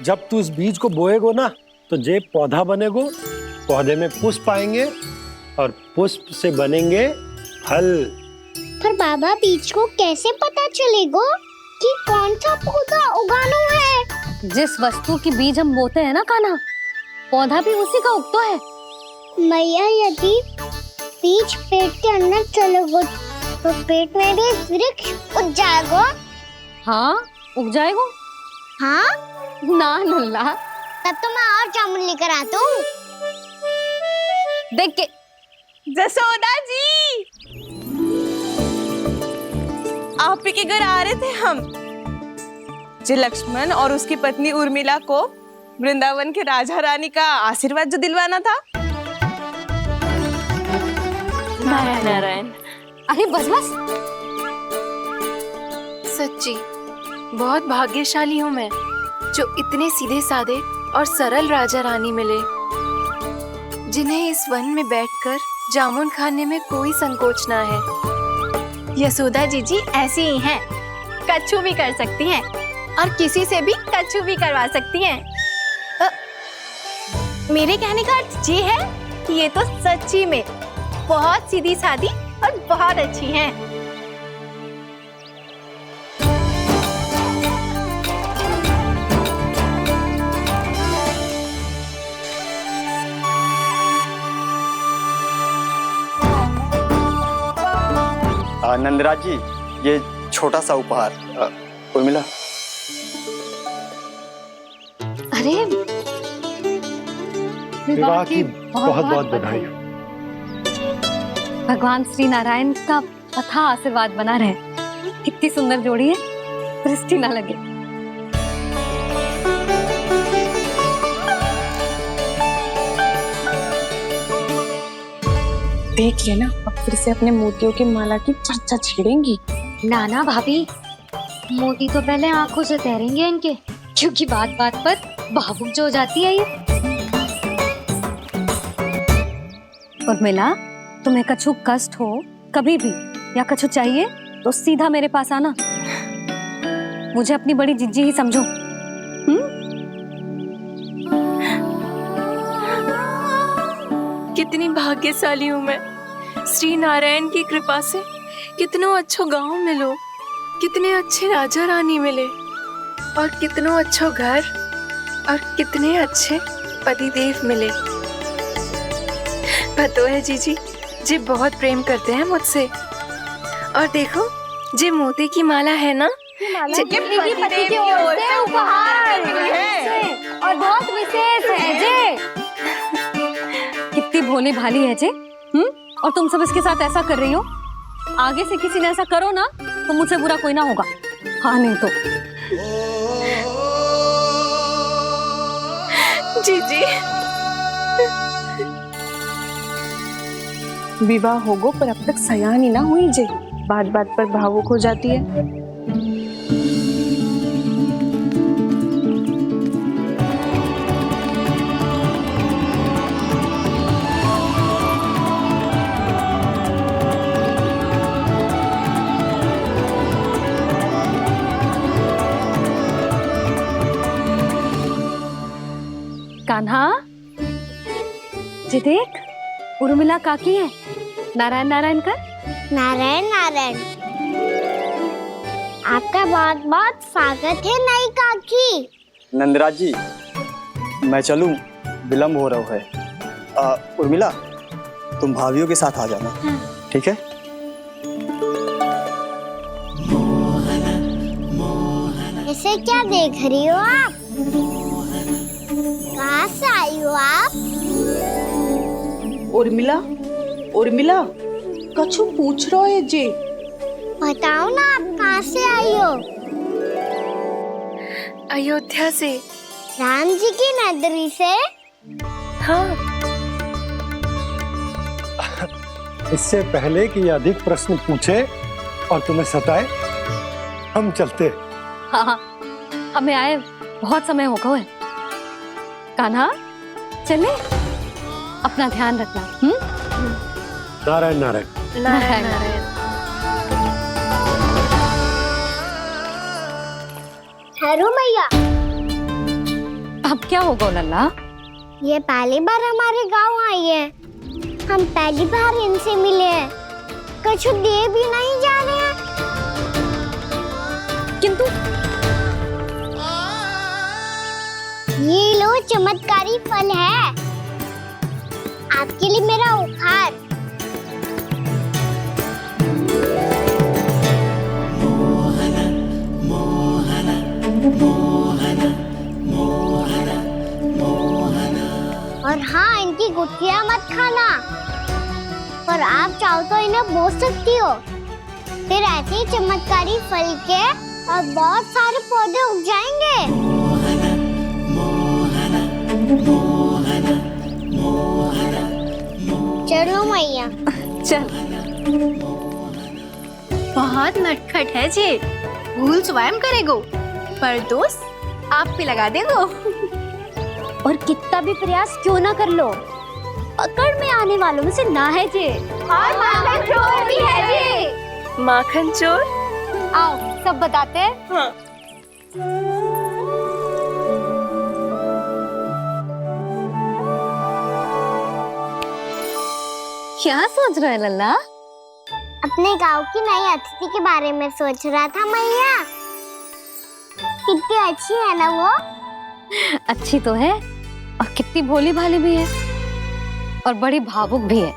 जब तू इस बीज को बोएगो ना, तो जे पौधा बनेगो, पौधे में पुष्प आएंगे और पुष्प से बनेंगे फल। पर बाबा बीज को कैसे पता चलेगा कि कौन सा पौधा उगाना है? जिस वस्तु की बीज हम बोते हैं ना कान्हा, पौधा भी उसी का उगता है। मैया, यदि बीज पेट के अंदर चलेगा तो पेट में भी वृक्ष उग जाएगा। हाँ, उग जाएगा। हाँ ना लल्ला, तब तो मैं और जामुन लेकर आता हूँ। देख के। जसोदा जी, आप ही के घर आ रहे थे हम। जी लक्ष्मण और उसकी पत्नी उर्मिला को वृंदावन के राजा रानी का आशीर्वाद जो दिलवाना था। नारायण। अरे बस बस। सच्ची बहुत भाग्यशाली हूँ मैं, जो इतने सीधे साधे और सरल राजा रानी मिले, जिन्हें इस वन में बैठकर जामुन खाने में कोई संकोच ना है। यशोदा जीजी ऐसी ही हैं, कच्छू भी कर सकती हैं और किसी से भी कच्छू भी करवा सकती हैं। मेरे कहने का अर्थ ये है कि ये तो सच्ची में बहुत सीधी सादी और बहुत अच्छी हैं। नंदराज जी, ये छोटा सा उपहार। उर्मिला। अरे विवाह की बहुत बहुत बधाई। भगवान श्री नारायण का अथाह आशीर्वाद बना रहे। कितनी सुंदर जोड़ी है, दृष्टि ना लगे। देख लेना, अब फिर से अपने मोतियों की माला की चर्चा छेड़ेंगी। नाना भाभी, मोती तो पहले आंखों से तैरेंगे इनके, क्योंकि बात बात पर भावुक जो हो जाती है ये। उर्मिला, तुम्हें कछु कष्ट हो कभी भी या कछु चाहिए तो सीधा मेरे पास आना। मुझे अपनी बड़ी जिज्जी ही समझो। कितनी भाग्यशाली हूँ मैं, श्री नारायण की कृपा से कितनों अच्छो गांव मिलो, कितने अच्छे राजा रानी मिले, और कितनों अच्छो घर और कितने अच्छे पतिदेव मिले। पतो है जीजी, जी बहुत प्रेम करते हैं मुझसे। और देखो, जे मोती की माला है ना, पति की ओर से उपहार और बहुत विशेष है जे। कितनी भोली भाली है जे। और तुम सब इसके साथ ऐसा कर रही हो। आगे से किसी ने ऐसा करो ना, तो मुझसे बुरा कोई ना होगा। हाँ नहीं तो। जीजी, विवाह होगो पर अब तक सयानी ना हुई जे, बात बात पर भावुक हो जाती है। कान्हा, जी देख, उर्मिला काकी है। नारायण नारायण कर। नारायण नारायण। आपका बहुत बहुत स्वागत है नई काकी। नंदराज जी, मैं चलूं, विलम्ब हो रहा है। उर्मिला, तुम भाभियों के साथ आ जाना, ठीक है? इसे क्या देख रही हो आप? कहाँ से आई हो आप? उर्मिला, उर्मिला, कछु पूछ रहा है जी। बताओ ना, आप कहाँ से आई हो? अयोध्या से। राम जी की नगरी से? हाँ। इससे पहले कि अधिक प्रश्न पूछे और तुम्हें सताए, हम चलते। हाँ, हमें आए बहुत समय हो गया है। कान्हा, चले, अपना ध्यान रखना। नारायण नारायण। नारायण नारायण। ठहरू मैया। अब क्या होगा लल्ला? ये पहली बार हमारे गांव आई है। हम पहली बार इनसे मिले हैं। कछु दे भी नहीं जा रहे हैं। किंतु ये लो, चमत्कारी फल है आपके लिए, मेरा उपहार। और हाँ, इनकी गुठलियां मत खाना। और आप चाहो तो इन्हें बो सकती हो। फिर ऐसे ही चमत्कारी फल के और बहुत सारे पौधे उग जाएंगे। चलो मैया। चल। बहुत नटखट है जी, भूल स्वयं करेगो, पर दोस्त आप पे लगा देगो। और कितना भी प्रयास क्यों ना कर लो, पकड़ में आने वालों में से ना है जी। और माखन चोर भी है जी। माखन चोर? आओ सब बताते हैं। हाँ। क्या सोच रहा है लल्ला? अपने गांव की नई अतिथि के बारे में सोच रहा था मैया। कितनी अच्छी है ना वो? अच्छी तो है, और कितनी भोली भाली भी है, और बड़ी भावुक भी है।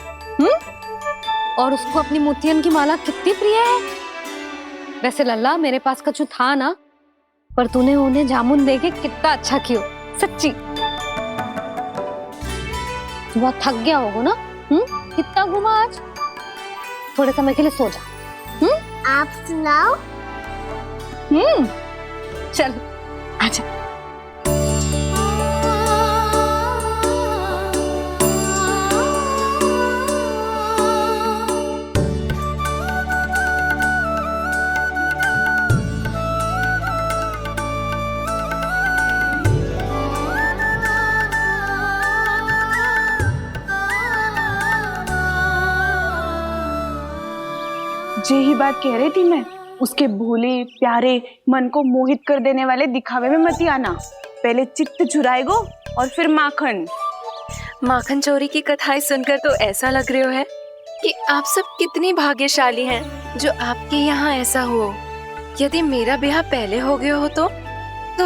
और उसको अपनी मोतियन की माला कितनी प्रिय है। वैसे लल्ला, मेरे पास कछु था ना, पर तूने उन्हें जामुन देके कितना अच्छा किया, सच्ची। बहुत थक गया होगा ना? कितना घुमा आज? थोड़े समय के लिए सो जा। आप सुनाओ। चल आजा। यही बात कह रही थी मैं, उसके भोले प्यारे मन को मोहित कर देने वाले दिखावे में मत आना। पहले चित्त चुराएगो और फिर माखन। माखन चोरी की कथाएं सुनकर तो ऐसा लग रहा है कि आप सब कितनी भाग्यशाली हैं जो आपके यहाँ ऐसा हो। यदि मेरा ब्याह पहले हो गया हो तो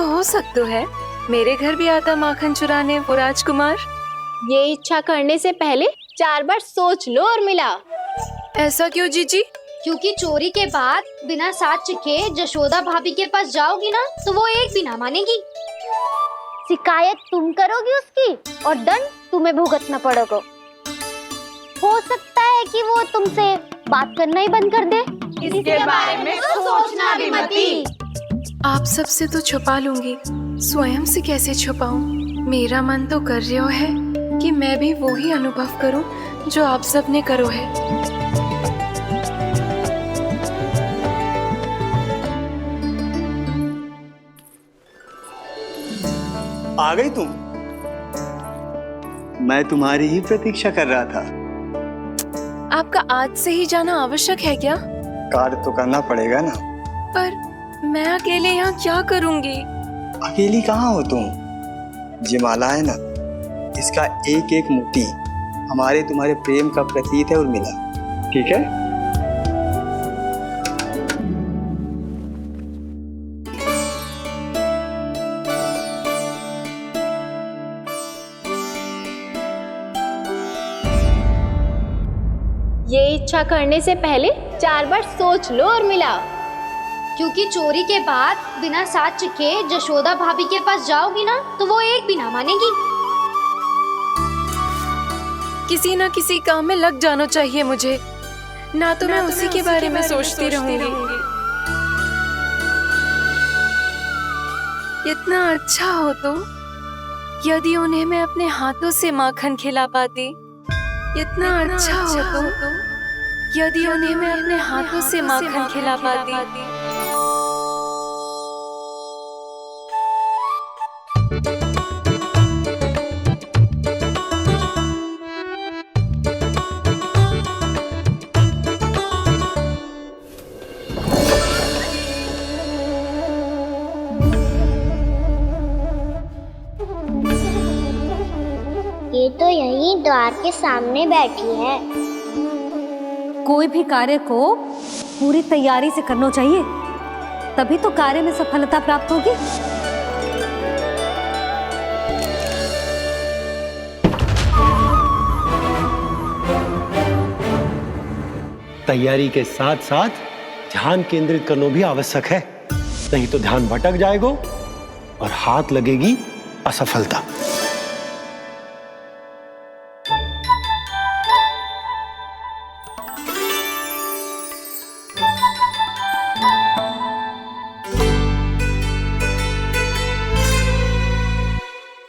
हो सकता है मेरे घर भी आता माखन चुराने वो राजकुमार। ये इच्छा करने से पहले 4 बार सोच लो उर्मिला। ऐसा क्यों जीजी? क्योंकि चोरी के बाद बिना साथ चिखे जशोदा भाभी के पास जाओगी ना, तो वो एक भी ना मानेगी। शिकायत तुम करोगी उसकी, और दंड तुम्हें भुगतना पड़ेगा। हो सकता है कि वो तुमसे बात करना ही बंद कर दे। इसके बारे में तो सोचना भी मती। आप सबसे तो छुपा लूंगी, स्वयं से कैसे छुपाऊं? मेरा मन तो कर रहा है कि मैं भी वो ही अनुभव करूं जो आप सब ने करो है। आ गई तुम? मैं तुम्हारी ही प्रतीक्षा कर रहा था। आपका आज से ही जाना आवश्यक है क्या? कार्य तो करना पड़ेगा ना। पर मैं अकेले यहाँ क्या करूंगी? अकेली कहाँ हो तुम? ये माला है ना, इसका एक एक मोती हमारे तुम्हारे प्रेम का प्रतीक है उर्मिला, ठीक है? ये इच्छा करने से पहले 4 बार सोच लो उर्मिला, क्योंकि चोरी के बाद बिना साथ के जशोदा भाभी के पास जाओगी ना तो वो एक भी ना मानेगी। किसी ना किसी काम में लग जाना चाहिए मुझे, ना तो मैं उसी के बारे में सोचती रहूंगी। इतना अच्छा हो तो यदि उन्हें मैं अपने हाथों से माखन खिला पाती। इतना अच्छा हो तो यदि उन्हें मैं अपने हाथों से माखन खिला पाती। ये तो यहीं द्वार के सामने बैठी है। कोई भी कार्य को पूरी तैयारी से करना चाहिए, तभी तो कार्य में सफलता प्राप्त होगी। तैयारी के साथ साथ ध्यान केंद्रित करना भी आवश्यक है, नहीं तो ध्यान भटक जाएगा और हाथ लगेगी असफलता।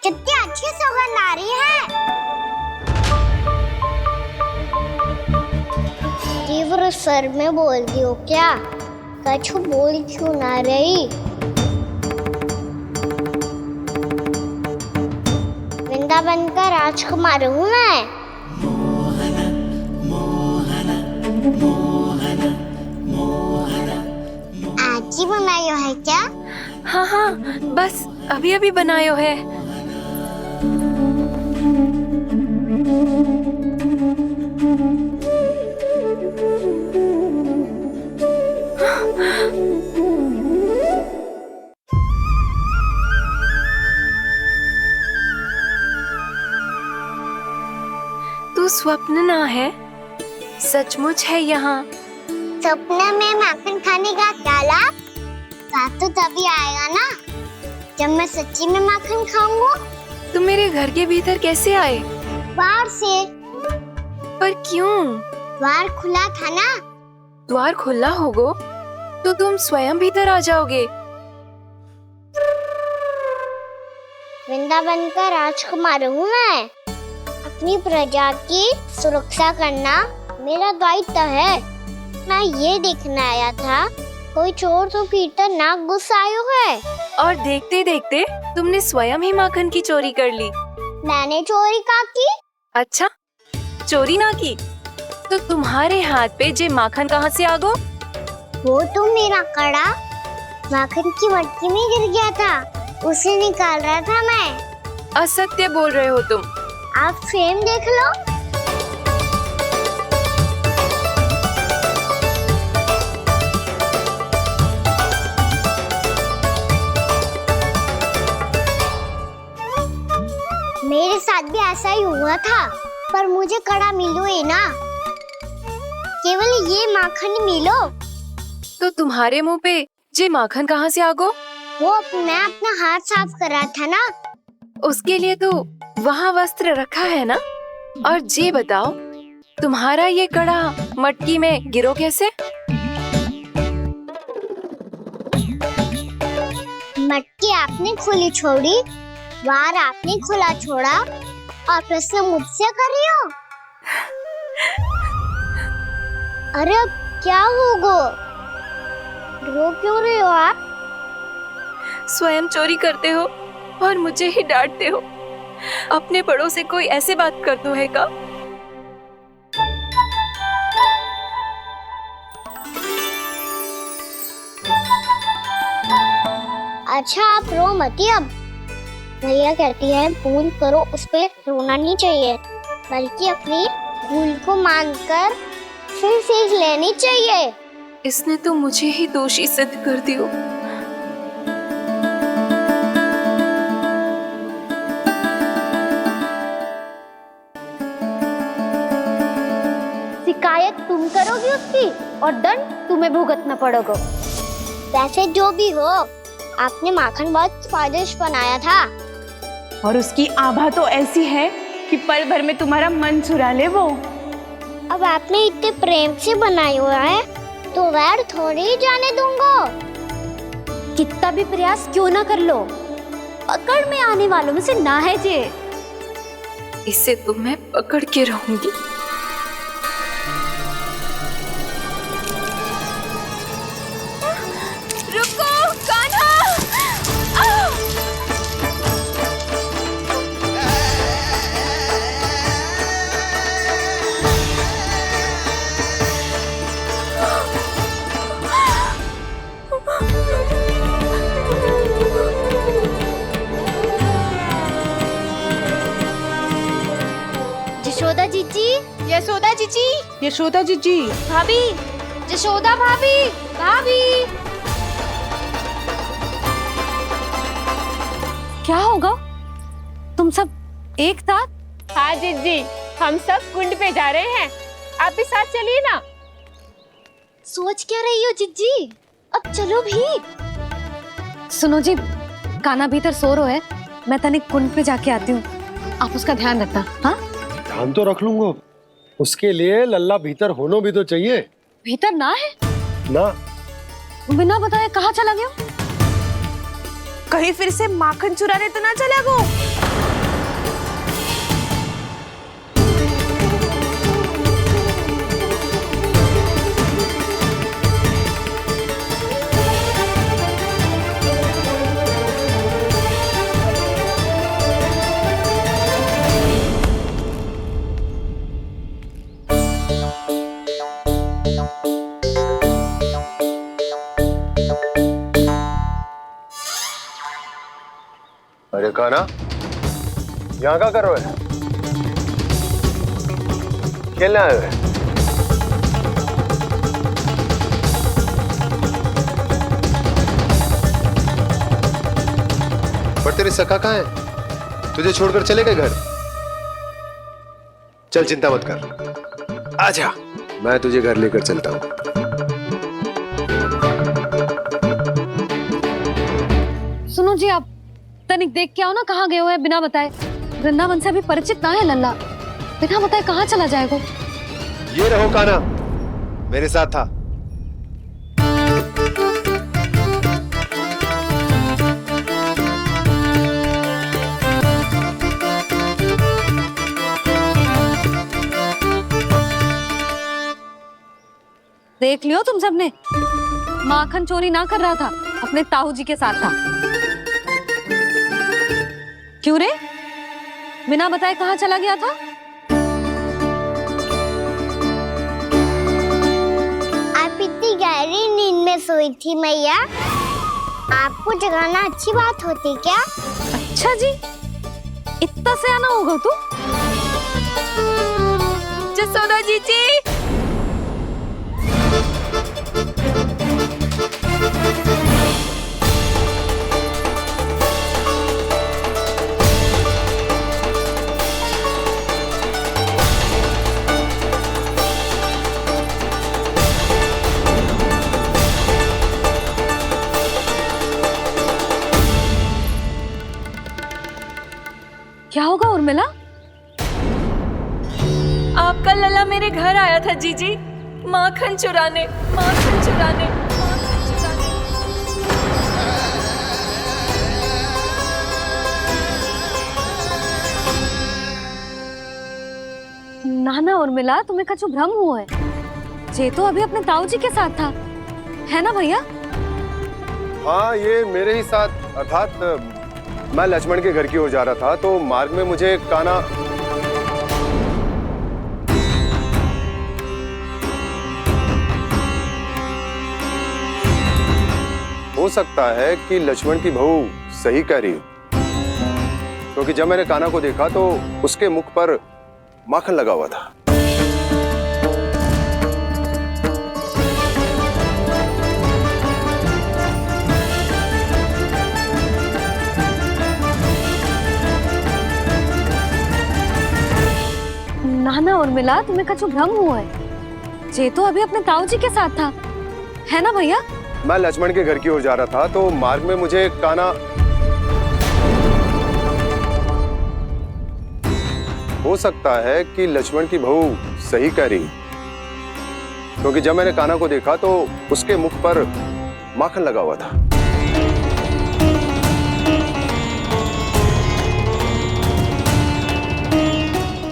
कितनी अच्छी सौगंध आ रही है। तीव्र स्वर में बोल दी हो क्या? कछु बोल क्यों ना रही? वृंदावन का राजकुमार हूँ मैं। आज ही बनायो है क्या? हाँ हाँ, बस अभी अभी बनायो है। तू स्वप्न ना है, सचमुच है यहाँ। सपने में माखन खाने का क्या लाभ? स्वाद तो तभी आएगा ना जब मैं सच्ची में माखन खाऊंगा। तुम मेरे घर के भीतर कैसे आए? बाहर से। पर क्यों? द्वार खुला था ना। द्वार खुला होगा तो तुम स्वयं भीतर आ जाओगे। वृंदावन का राजकुमार हूँ मैं। अपनी प्रजा की सुरक्षा करना मेरा दायित्व है। मैं ये देखने आया था कोई चोर तो भीतर ना घुस आयो है। और देखते देखते तुमने स्वयं ही माखन की चोरी कर ली। मैंने चोरी का की? अच्छा, चोरी ना की तो तुम्हारे हाथ पे जे माखन कहाँ से आ गो? वो तो मेरा कड़ा माखन की मटकी में गिर गया था, उसे निकाल रहा था मैं। असत्य बोल रहे हो तुम। आप फ्रेम देख लो। मेरे साथ भी ऐसा ही हुआ था, पर मुझे कड़ा मिलो ही ना, केवल ये माखन मिलो। तो तुम्हारे मुंह पे जे माखन कहाँ से आ गो? वो मैं अपना हाथ साफ कर रहा था ना। उसके लिए तो वहाँ वस्त्र रखा है ना। और जे बताओ, तुम्हारा ये कड़ा मटकी में गिरो कैसे? मटकी आपने खुली छोड़ी, वार आपने खुला छोड़ा, और प्रश्न मुझसे कर रही हो? अरे अब क्या होगा? रो क्यों रहे हो आप? स्वयं चोरी करते हो और मुझे ही डांटते हो। अपने बड़ों से कोई ऐसे बात कर दो है का? अच्छा आप रो मती अब। मैया कहती है भूल करो उस पर रोना नहीं चाहिए, बल्कि अपनी भूल को मानकर फिर सीख लेनी चाहिए। इसने तो मुझे ही दोषी सिद्ध कर दियो। शिकायत तुम करोगी उसकी और दंड तुम्हें भुगतना पड़ेगा। वैसे जो भी हो, आपने माखन बहुत स्वादिष्ट बनाया था। और उसकी आभा तो ऐसी है कि पल भर में तुम्हारा मन चुरा ले वो। अब आपने इतने प्रेम से बनाया हुआ है तो वैर थोड़ी ही जाने दूंगा। कितना भी प्रयास क्यों ना कर लो, पकड़ में आने वालों में से ना है जे। इसे तो मैं पकड़ के रहूंगी। रुको कान्हा! यशोदा जीजी, यशोदा जीजी, यशोदा जीजी, भाभी, यशोदा भाभी, भाभी। क्या होगा? तुम सब एक साथ? हाँ जीजी, हम सब कुंड पे जा रहे हैं, आप भी साथ चलिए ना। सोच क्या रही हो जीजी? अब चलो भी। सुनो जी, कान्हा भीतर सो रहा है, मैं तनिक कुंड पे जाके आती हूँ, आप उसका ध्यान रखना। हाँ, ध्यान तो रख लूंगा, उसके लिए लल्ला भीतर होना भी तो चाहिए। भीतर ना है? ना। बिना बताए कहाँ चला गया? कहीं फिर से माखन चुराने तो ना चला गो। अरे कान्हा, यहाँ क्या कर रहे हो? खेलने आए हुए? पर तेरी सखा कहाँ है? तुझे छोड़कर चले गए घर? चल चिंता मत कर, आजा, मैं तुझे घर लेकर चलता हूँ। सुनो जी, आप तनिक देख के आओ ना कहाँ गए हुए हैं बिना बताए। वृंदावन से अभी परिचित ना है लल्ला, बिना बताए कहाँ चला जाएगा? ये रहो कान्हा, मेरे साथ था। देख लियो तुम सबने, माखन चोरी ना कर रहा था, अपने ताऊ जी के साथ था। क्यों रे, बिना बताए कहाँ चला गया था? आप इतनी गहरी नींद में सोई थी मैया, आपको जगाना अच्छी बात होती क्या? अच्छा जी, इतना सयाना होगा तू? यशोदा जीजी, क्या होगा उर्मिला? आपका लल्ला मेरे घर आया था जीजी, माखन चुराने, माखन चुराने, माखन चुराने। ना ना उर्मिला, तुम्हें कछु भ्रम हुआ है, जे तो अभी अपने ताऊ जी के साथ था, है ना भैया? हाँ, ये मेरे ही साथ, अर्थात मैं लक्ष्मण के घर की ओर जा रहा था तो मार्ग में मुझे कान्हा हो सकता है कि लक्ष्मण की बहू सही कह रही हो। क्योंकि जब मैंने कान्हा को देखा तो उसके मुख पर माखन लगा हुआ था। नाना उर्मिला, तुम्हें कछु भ्रम हुआ है। जे तो अभी अपने ताऊ जी के साथ था, है ना भैया? मैं लक्ष्मण के घर की ओर जा रहा था तो मार्ग में मुझे कान्हा, हो सकता है कि लक्ष्मण की बहू सही कह रही, क्योंकि जब मैंने कान्हा को देखा तो उसके मुख पर माखन लगा हुआ था।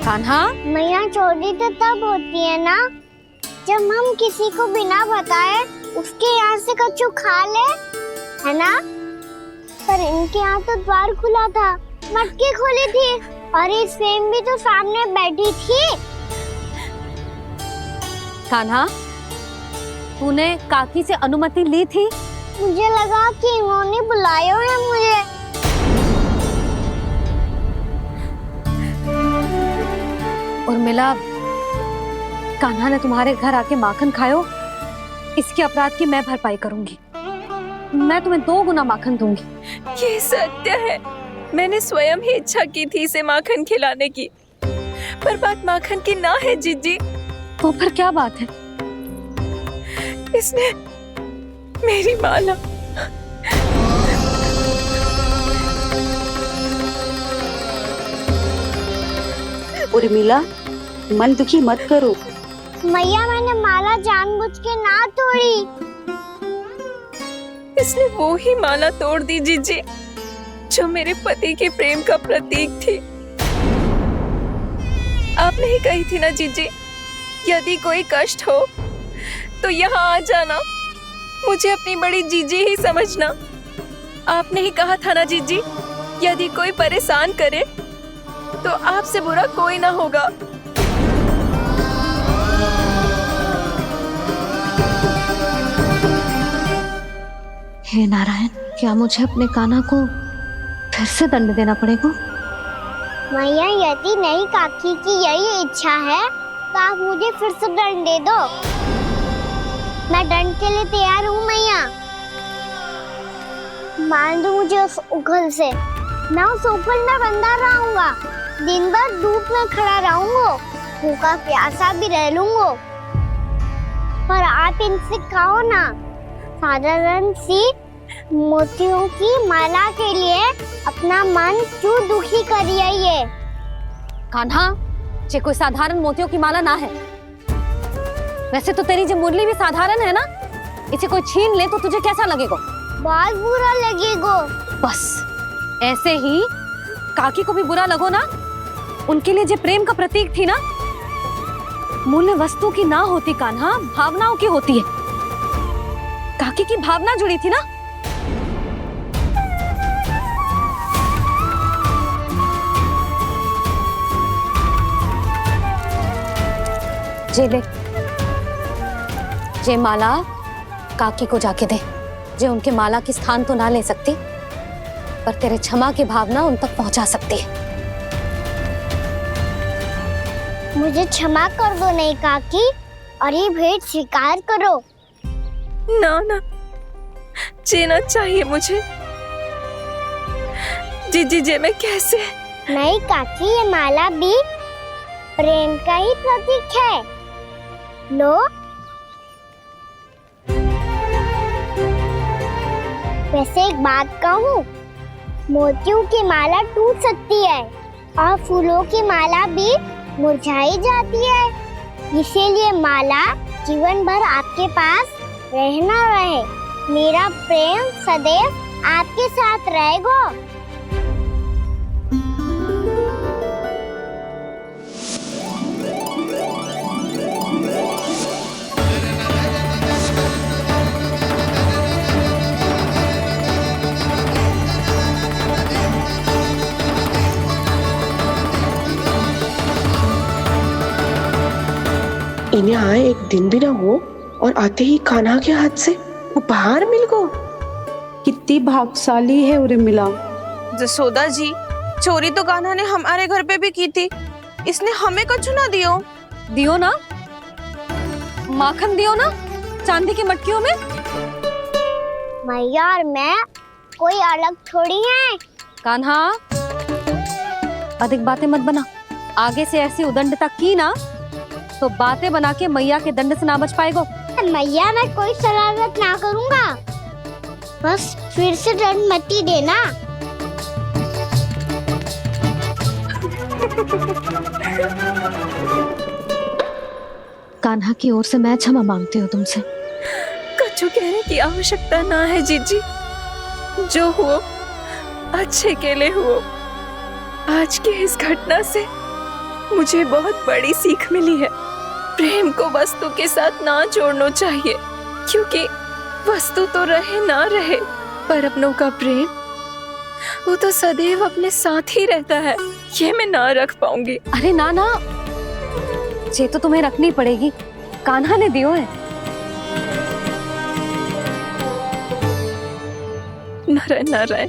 कान्हा, मैया चोरी तो तब होती है ना जब हम किसी को बिना बताए उसके यहाँ से कछु खा ले, है ना? पर इनके यहाँ तो द्वार खुला था, मटकी खोली थी और इस फेम भी तो सामने बैठी थी। कान्हा, तूने काकी से अनुमति ली थी? मुझे लगा कि इन्होंने बुलाया है मुझे। उर्मिला, कान्हा ने तुम्हारे घर आके माखन खायो, इसके अपराध की मैं भरपाई करूंगी। मैं तुम्हें 2 गुना माखन दूंगी। ये सत्य है, मैंने स्वयं ही इच्छा की थी इसे माखन खिलाने की, पर बात माखन की ना है जीजी। तो फिर क्या बात है? इसने मेरी माला, उर्मिला, मन दुखी मत करो। मैया, मैंने माला जानबूझ के ना तोड़ी। इसने वो ही माला तोड़ दी जीजी जो मेरे पति के प्रेम का प्रतीक थी। आपने ही कही थी ना जीजी, यदि कोई कष्ट हो तो यहाँ आ जाना, मुझे अपनी बड़ी जीजी ही समझना। आपने ही कहा था ना जीजी, यदि कोई परेशान करे तो आपसे बुरा कोई ना होगा। हे नारायण, क्या मुझे अपने कान्हा को फिर से दंड देना पड़ेगा? मैया, यदि नहीं काकी की यही इच्छा है तो आप मुझे फिर से दंड दे दो। मैं दंड के लिए तैयार हूँ मैया। मान दो मुझे उस उखल से, मैं उस उखल में बंधा रहूंगा, दिन भर धूप में खड़ा रहूंगा, भूखा प्यासा भी रह लूंगा। पर आप इनसे कहो ना, साधारण सी मोतियों की माला के लिए अपना मन क्यों दुखी करिए? कान्हा, ये कोई साधारण मोतियों की माला ना है। वैसे तो तेरी जो मुरली भी साधारण है ना, इसे कोई छीन ले तो तुझे कैसा लगेगा? बहुत बुरा लगेगा। बस ऐसे ही काकी को भी बुरा लगो ना। उनके लिए जो प्रेम का प्रतीक थी ना, मूल्य वस्तु की ना होती कान्हा, भावनाओं की होती है। काकी की भावना जुड़ी थी ना। जे ले, जे माला काकी को जाके दे। जे उनके माला की स्थान तो ना ले सकती, पर तेरे क्षमा की भावना उन तक पहुंचा सकती है। मुझे क्षमा कर दो नहीं काकी, और ये भेंट स्वीकार करो। ना ना, जीना चाहिए मुझे। जीजी जे मैं कैसे? नहीं काकी, ये माला भी प्रेम का ही प्रतीक है। लो, वैसे एक बात कहूँ, मोतियों की माला टूट सकती है और फूलों की माला भी मुरझाई जाती है। इसीलिए माला जीवन भर आपके पास रहना रहे। मेरा प्रेम सदैव आपके साथ रहेगा। इन्हें आए एक दिन भी ना हो और आते ही कान्हा के हाथ से उपहार मिल गो। कितनी भाग्यशाली है उर्मिला। जसोदा जी, चोरी तो कान्हा ने हमारे घर पे भी की थी, इसने हमें कछु ना दियो। दियो ना, माखन दियो ना चांदी की मटकियों में। मैया और मैं कोई अलग थोड़ी हैं। कान्हा, अधिक बातें मत बना। आगे से ऐसी उदंडता की ना तो बातें बना के मैया के दंड से ना बच पाएगो। मैया मैं कोई शरारत ना करूंगा, बस फिर से दंड मत ही देना। कान्हा की ओर से मैं क्षमा मांगती हूँ तुमसे। कछु कहने की आवश्यकता ना है जीजी, जो हुआ अच्छे के लिए हुआ। आज की इस घटना से मुझे बहुत बड़ी सीख मिली है। प्रेम को वस्तु के साथ ना जोड़ना चाहिए, क्योंकि वस्तु तो रहे ना रहे, पर अपनों का प्रेम वो तो सदैव अपने साथ ही रहता है। ये मैं ना रख पाऊंगी। अरे ना ना, ये तो तुम्हें रखनी पड़ेगी, कान्हा ने दियो है। नारायण नारायण।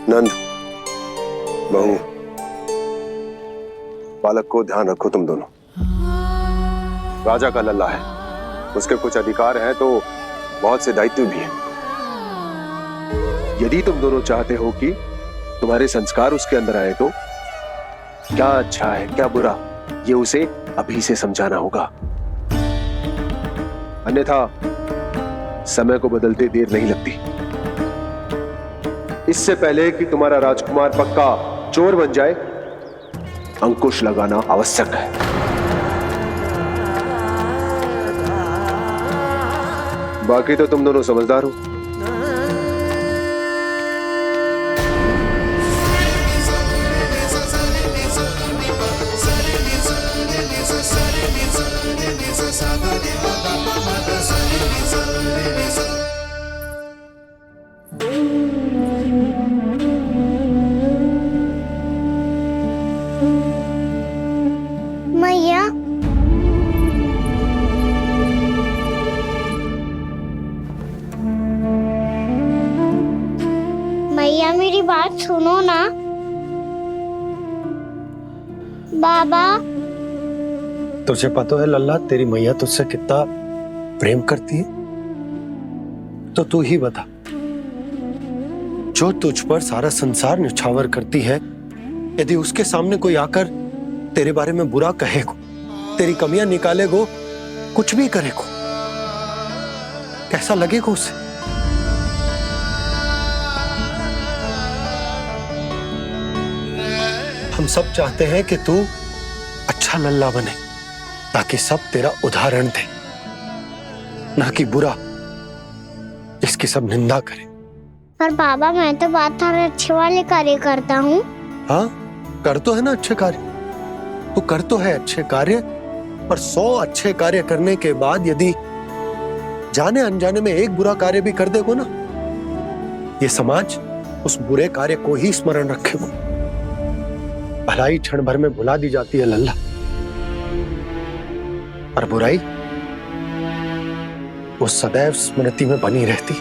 नंद, बहू, बालक को ध्यान रखो तुम दोनों। राजा का लल्ला है, उसके कुछ अधिकार हैं तो बहुत से दायित्व भी हैं। यदि तुम दोनों चाहते हो कि तुम्हारे संस्कार उसके अंदर आए तो क्या अच्छा है क्या बुरा, ये उसे अभी से समझाना होगा। अन्यथा समय को बदलते देर नहीं लगती। इससे पहले कि तुम्हारा राजकुमार पक्का चोर बन जाए, अंकुश लगाना आवश्यक है। बाकी तो तुम दोनों समझदार हो। मैया, मैया मेरी बात सुनो ना। बाबा, तुझे पता है लल्ला, तेरी मैया तुझसे कितना प्रेम करती है, तो तू ही बता, जो तुझ पर सारा संसार न्यौछावर करती है, यदि उसके सामने कोई आकर तेरे बारे में बुरा कहेगो, तेरी कमियां निकालेगो, कुछ भी करेगो, कैसा लगेगा उसे? हम सब चाहते हैं कि तू अच्छा लल्ला बने, ताकि सब तेरा उदाहरण दे, ना कि बुरा जिसकी सब निंदा करे। पर बाबा मैं तो बात हर अच्छे वाले कार्य करता हूँ। हाँ, कर तो है ना अच्छे कार्य, तू कर तो है अच्छे कार्य, पर 100 अच्छे कार्य करने के बाद यदि जाने अनजाने में एक बुरा कार्य भी कर देगो ना, ये समाज उस बुरे कार्य को ही स्मरण रखेगो। भलाई क्षण भर में भुला दी जाती है लल्ला, और बुराई वो सदैव स्मृति में बनी रहती।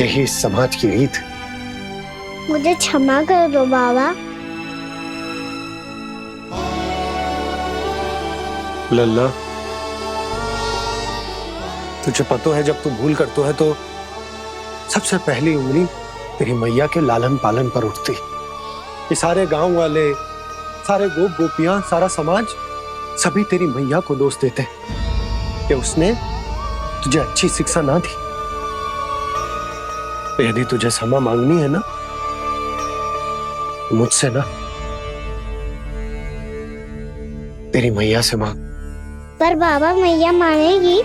यही इस समाज की रीत। मुझे क्षमा कर दो बाबा। लल्ला, तुझे पता है जब तू भूल करतो है तो सबसे पहली उंगली तेरी मैया के लालन पालन पर उठती। ये सारे गांव वाले, सारे गोप गोपियां, सारा समाज सभी तेरी मैया को दोष देते कि उसने तुझे अच्छी शिक्षा ना दी। तो यदि तुझे क्षमा मांगनी है ना, तो मुझसे ना, तेरी मैया से मांग। पर बाबा मैया मानेगी?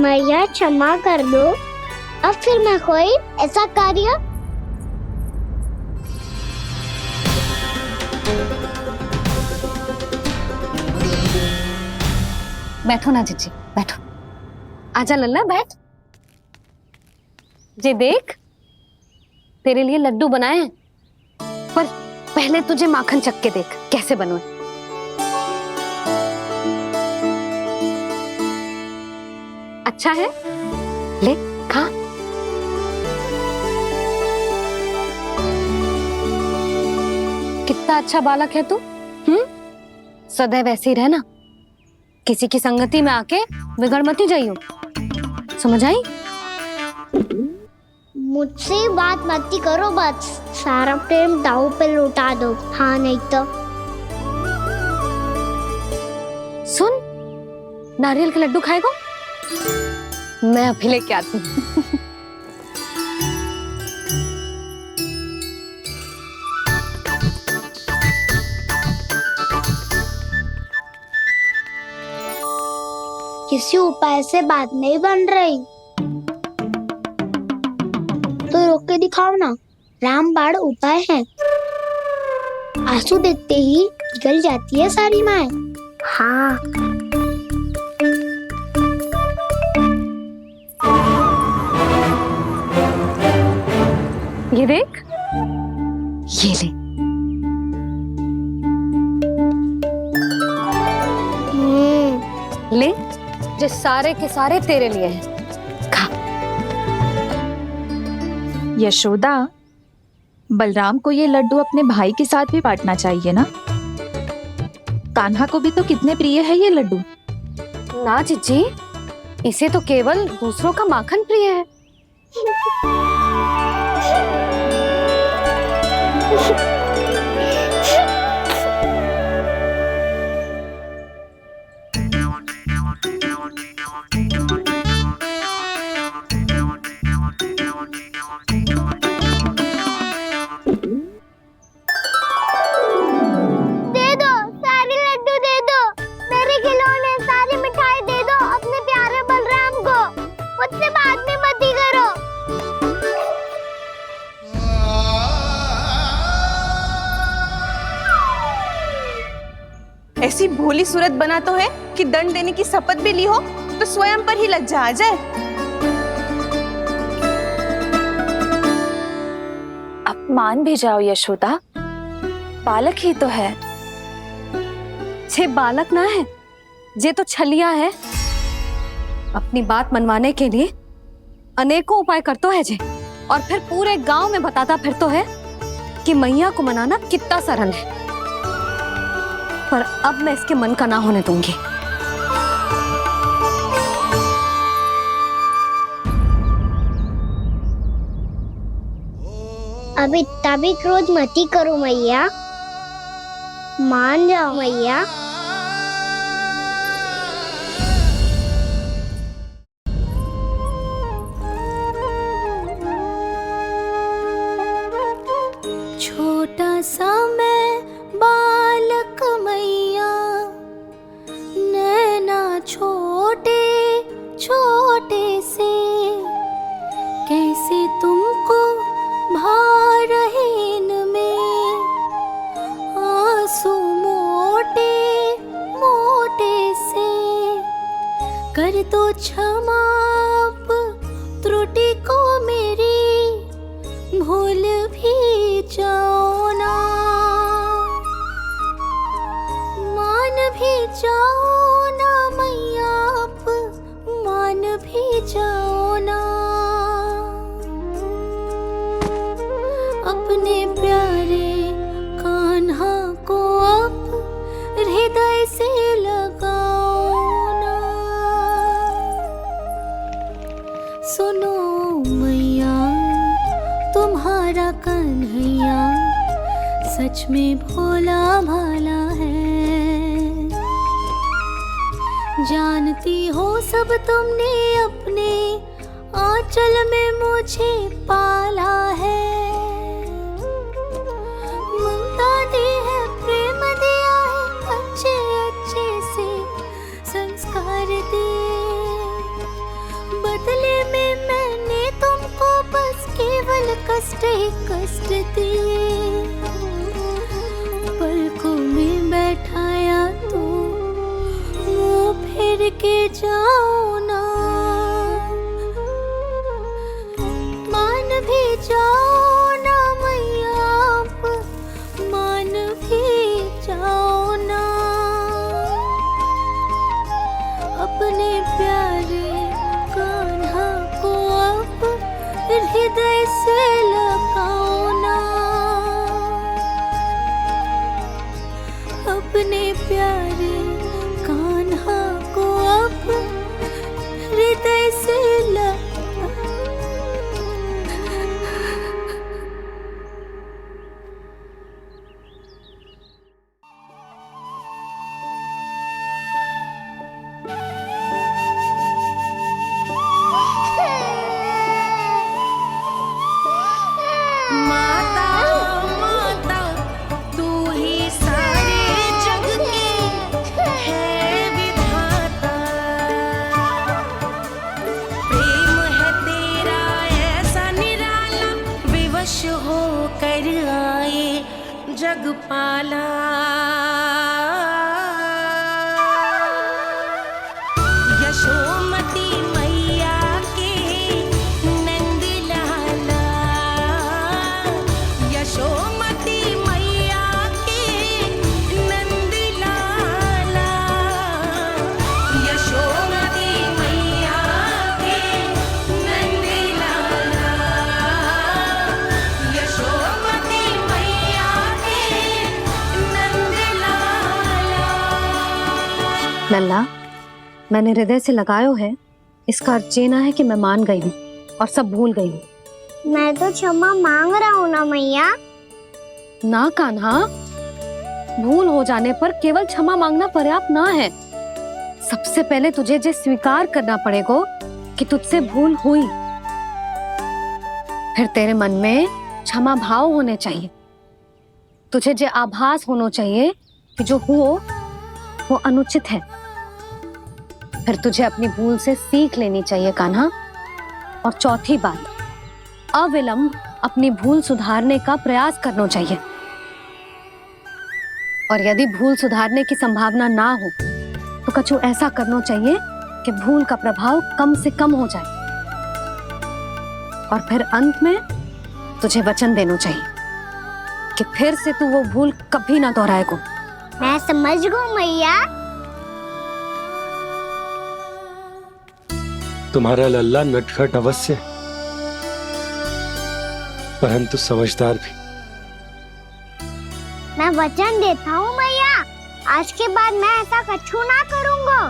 मैया क्षमा कर दो, अब फिर मैं कोई ऐसा कार्य। बैठो ना जीजी, बैठो। आजा लल्ला, बैठ। जे देख, तेरे लिए लड्डू बनाए हैं, पर पहले तुझे माखन चख के देख कैसे बनो। अच्छा है, ले खा। कितना अच्छा बालक है तू। सदैव ऐसे ही रहना, किसी की संगति में आके बिगड़ मत जाइयो, समझ आई? मुझसे बात मत करो, बस सारा प्रेम दाव पे लौटा दो। हाँ नहीं तो सुन, नारियल के लड्डू खाएगा? मैं अभी लेके आती हूँ। किसी उपाय से बात नहीं बन रही तो रोक के दिखाओ ना। रामबाण उपाय है, आंसू देखते ही पिघल जाती है सारी माए। हाँ ये देख, ये ले। ले, जो सारे के सारे तेरे लिए हैं, खा। यशोदा, बलराम को ये लड्डू अपने भाई के साथ भी बांटना चाहिए ना। कान्हा को भी तो कितने प्रिय है ये लड्डू। ना जीजी, इसे तो केवल दूसरों का माखन प्रिय है। ऐसी भोली सूरत बना तो है कि दंड देने की शपथ भी ली हो तो स्वयं पर ही लज्जा आ जाए। अब मान भी जाओ यशोदा, बालक ही तो है। छे बालक ना है, ये तो छलिया है। अपनी बात मनवाने के लिए अनेकों उपाय करतो है जे, और फिर पूरे गांव में बताता फिरतो है कि मैया को मनाना कितना सरल है। पर अब मैं इसके मन का ना होने दूंगी। अब इतना भी क्रोध मती करो मैया, मान जाओ मैया। छोटा सा मैं बालक मैया, नैना छोटे छोटे से, कैसे तुमको भा रहे इनमें आंसू मोटे मोटे से। कर दो क्षमा त्रुटि को मेरी, भूल भी जाओ ना, मान भी जाओ ना मैया, आप मान भी जाओ ना। अपने प्यारे कान्हा को अब हृदय से लगाओ ना। सुनो मैया, तुम्हारा कन्हैया सच में भोला भाला है। जानती हो सब तुमने अपने आंचल में मुझे पाला है। ममता दी है, प्रेम दिया है, अच्छे अच्छे से संस्कार दिए। बदले में मैंने तुमको बस केवल कष्ट ही कष्ट दिए। पलकों में बैठाया तो मुंह फेर के जाओ ना, मान भी जाओ ना मैया, आप मान प्यारे कान्हा को अब हृदय से जगपाला यशोमती मैया के नंद लाला, यशोमती मैया के नंद लाला, यशोमती मैया के नंद लाला, यशोमती मैया लल्ला, मैंने हृदय से लगायो है, इसका अर्थ ये ना है कि मैं मान गई हूँ और सब भूल गई हूँ। मैं तो क्षमा मांग रहा हूँ ना मैया। ना कान्हा, भूल हो जाने पर केवल क्षमा मांगना पर्याप्त ना है। सबसे पहले तुझे जे स्वीकार करना पड़ेगा कि तुझसे भूल हुई, फिर तेरे मन में क्षमा भाव होने चाहिए। तुझे जे आभास होना चाहिए कि जो हुआ वो अनुचित है। फिर तुझे अपनी भूल से सीख लेनी चाहिए कान्हा। और चौथी बात, अविलंब अपनी भूल सुधारने का प्रयास करना चाहिए। और यदि भूल सुधारने की संभावना ना हो तो कछु ऐसा करना चाहिए कि भूल का प्रभाव कम से कम हो जाए। और फिर अंत में तुझे वचन देना चाहिए कि फिर से तू वो भूल कभी ना दोहराएगा। मैं समझ गई मैया। तुम्हारा लल्ला नटखट अवश्य, परंतु समझदार भी। मैं वचन देता हूँ मैया, आज के बाद मैं ऐसा कछु ना करूँगा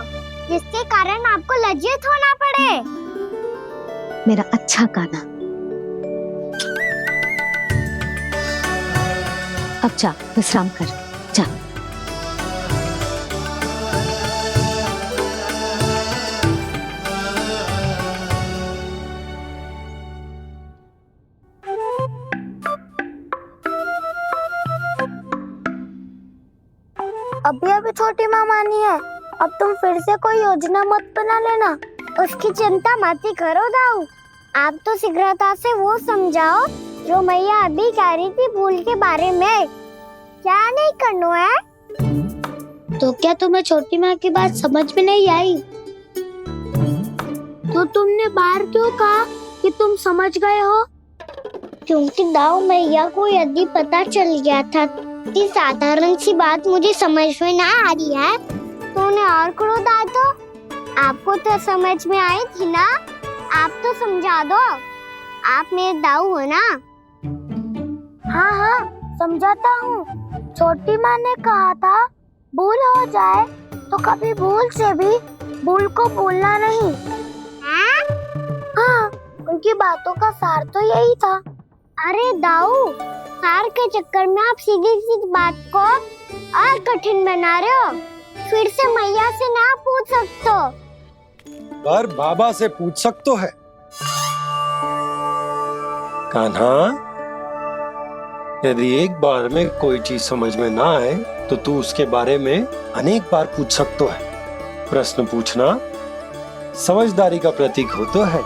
जिसके कारण आपको लज्जित होना पड़े। मेरा अच्छा कान्हा, अब जा विश्राम कर, जा। अभी अभी छोटी माँ मानी है, अब तुम फिर से कोई योजना मत बना लेना। उसकी चिंता मत ही करो दाऊ। आप तो शीघ्रता से वो समझाओ जो मैया अभी कह रही थी भूल के बारे में। क्या नहीं करना है? तो क्या तुम्हें छोटी माँ की बात समझ में नहीं आई? तो तुमने बाहर क्यों कहा कि तुम समझ गए हो? क्योंकि दाऊ मैया को यदि पता चल गया था कि साधारण सी बात मुझे समझ में ना आ रही है तो उन्हें और क्रोध आया। तो आपको तो समझ में आई थी ना, आप तो समझा दो। आप मेरे दाऊ हो ना। हाँ हाँ समझाता हूँ। छोटी माँ ने कहा था भूल हो जाए तो कभी भूल से भी भूल को भूलना नहीं। हाँ उनकी बातों का सार तो यही था। अरे दाऊ, सार के चक्कर में आप सीधी सीधी बात को और कठिन बना रहे हो। फिर से मैया से ना पूछ सकते हो, पर बाबा से पूछ सकते है। कान्हा, यदि एक बार में कोई चीज समझ में ना आए तो तू उसके बारे में अनेक बार पूछ सकते है। प्रश्न पूछना समझदारी का प्रतीक होता है।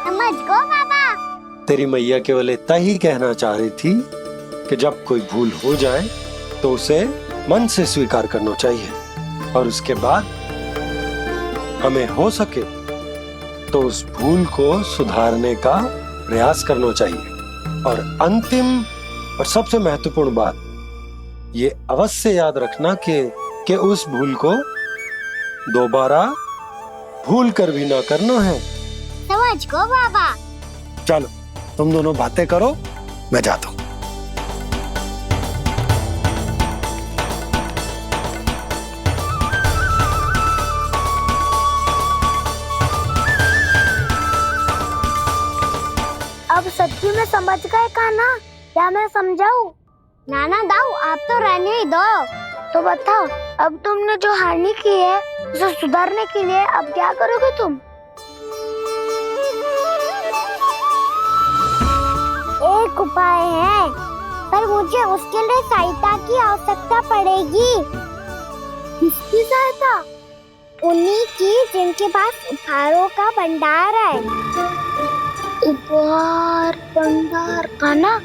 समझ गो बाबा। तेरी मैया केवल इतना ही कहना चाह रही थी कि जब कोई भूल हो जाए तो उसे मन से स्वीकार करना चाहिए और उसके बाद हमें हो सके तो उस भूल को सुधारने का प्रयास करना चाहिए। और अंतिम और सबसे महत्वपूर्ण बात ये अवश्य याद रखना कि उस भूल को दोबारा भूल कर भी ना करना है। समझ गो बाबा। चलो तुम दोनों बातें करो, मैं जाता हूँ। गलती में समझ गए कान्हा, क्या मैं समझाऊं? नाना दाऊ, आप तो रहने ही दो। तो बताओ, अब तुमने जो हानि की है उसे सुधारने के लिए अब क्या करोगे तुम? एक उपाय है, पर मुझे उसके लिए सहायता की आवश्यकता पड़ेगी। किसकी सहायता? उन्हीं की जिनके पास उपहारों का भंडार है। उपहार भंडार, कान्हा?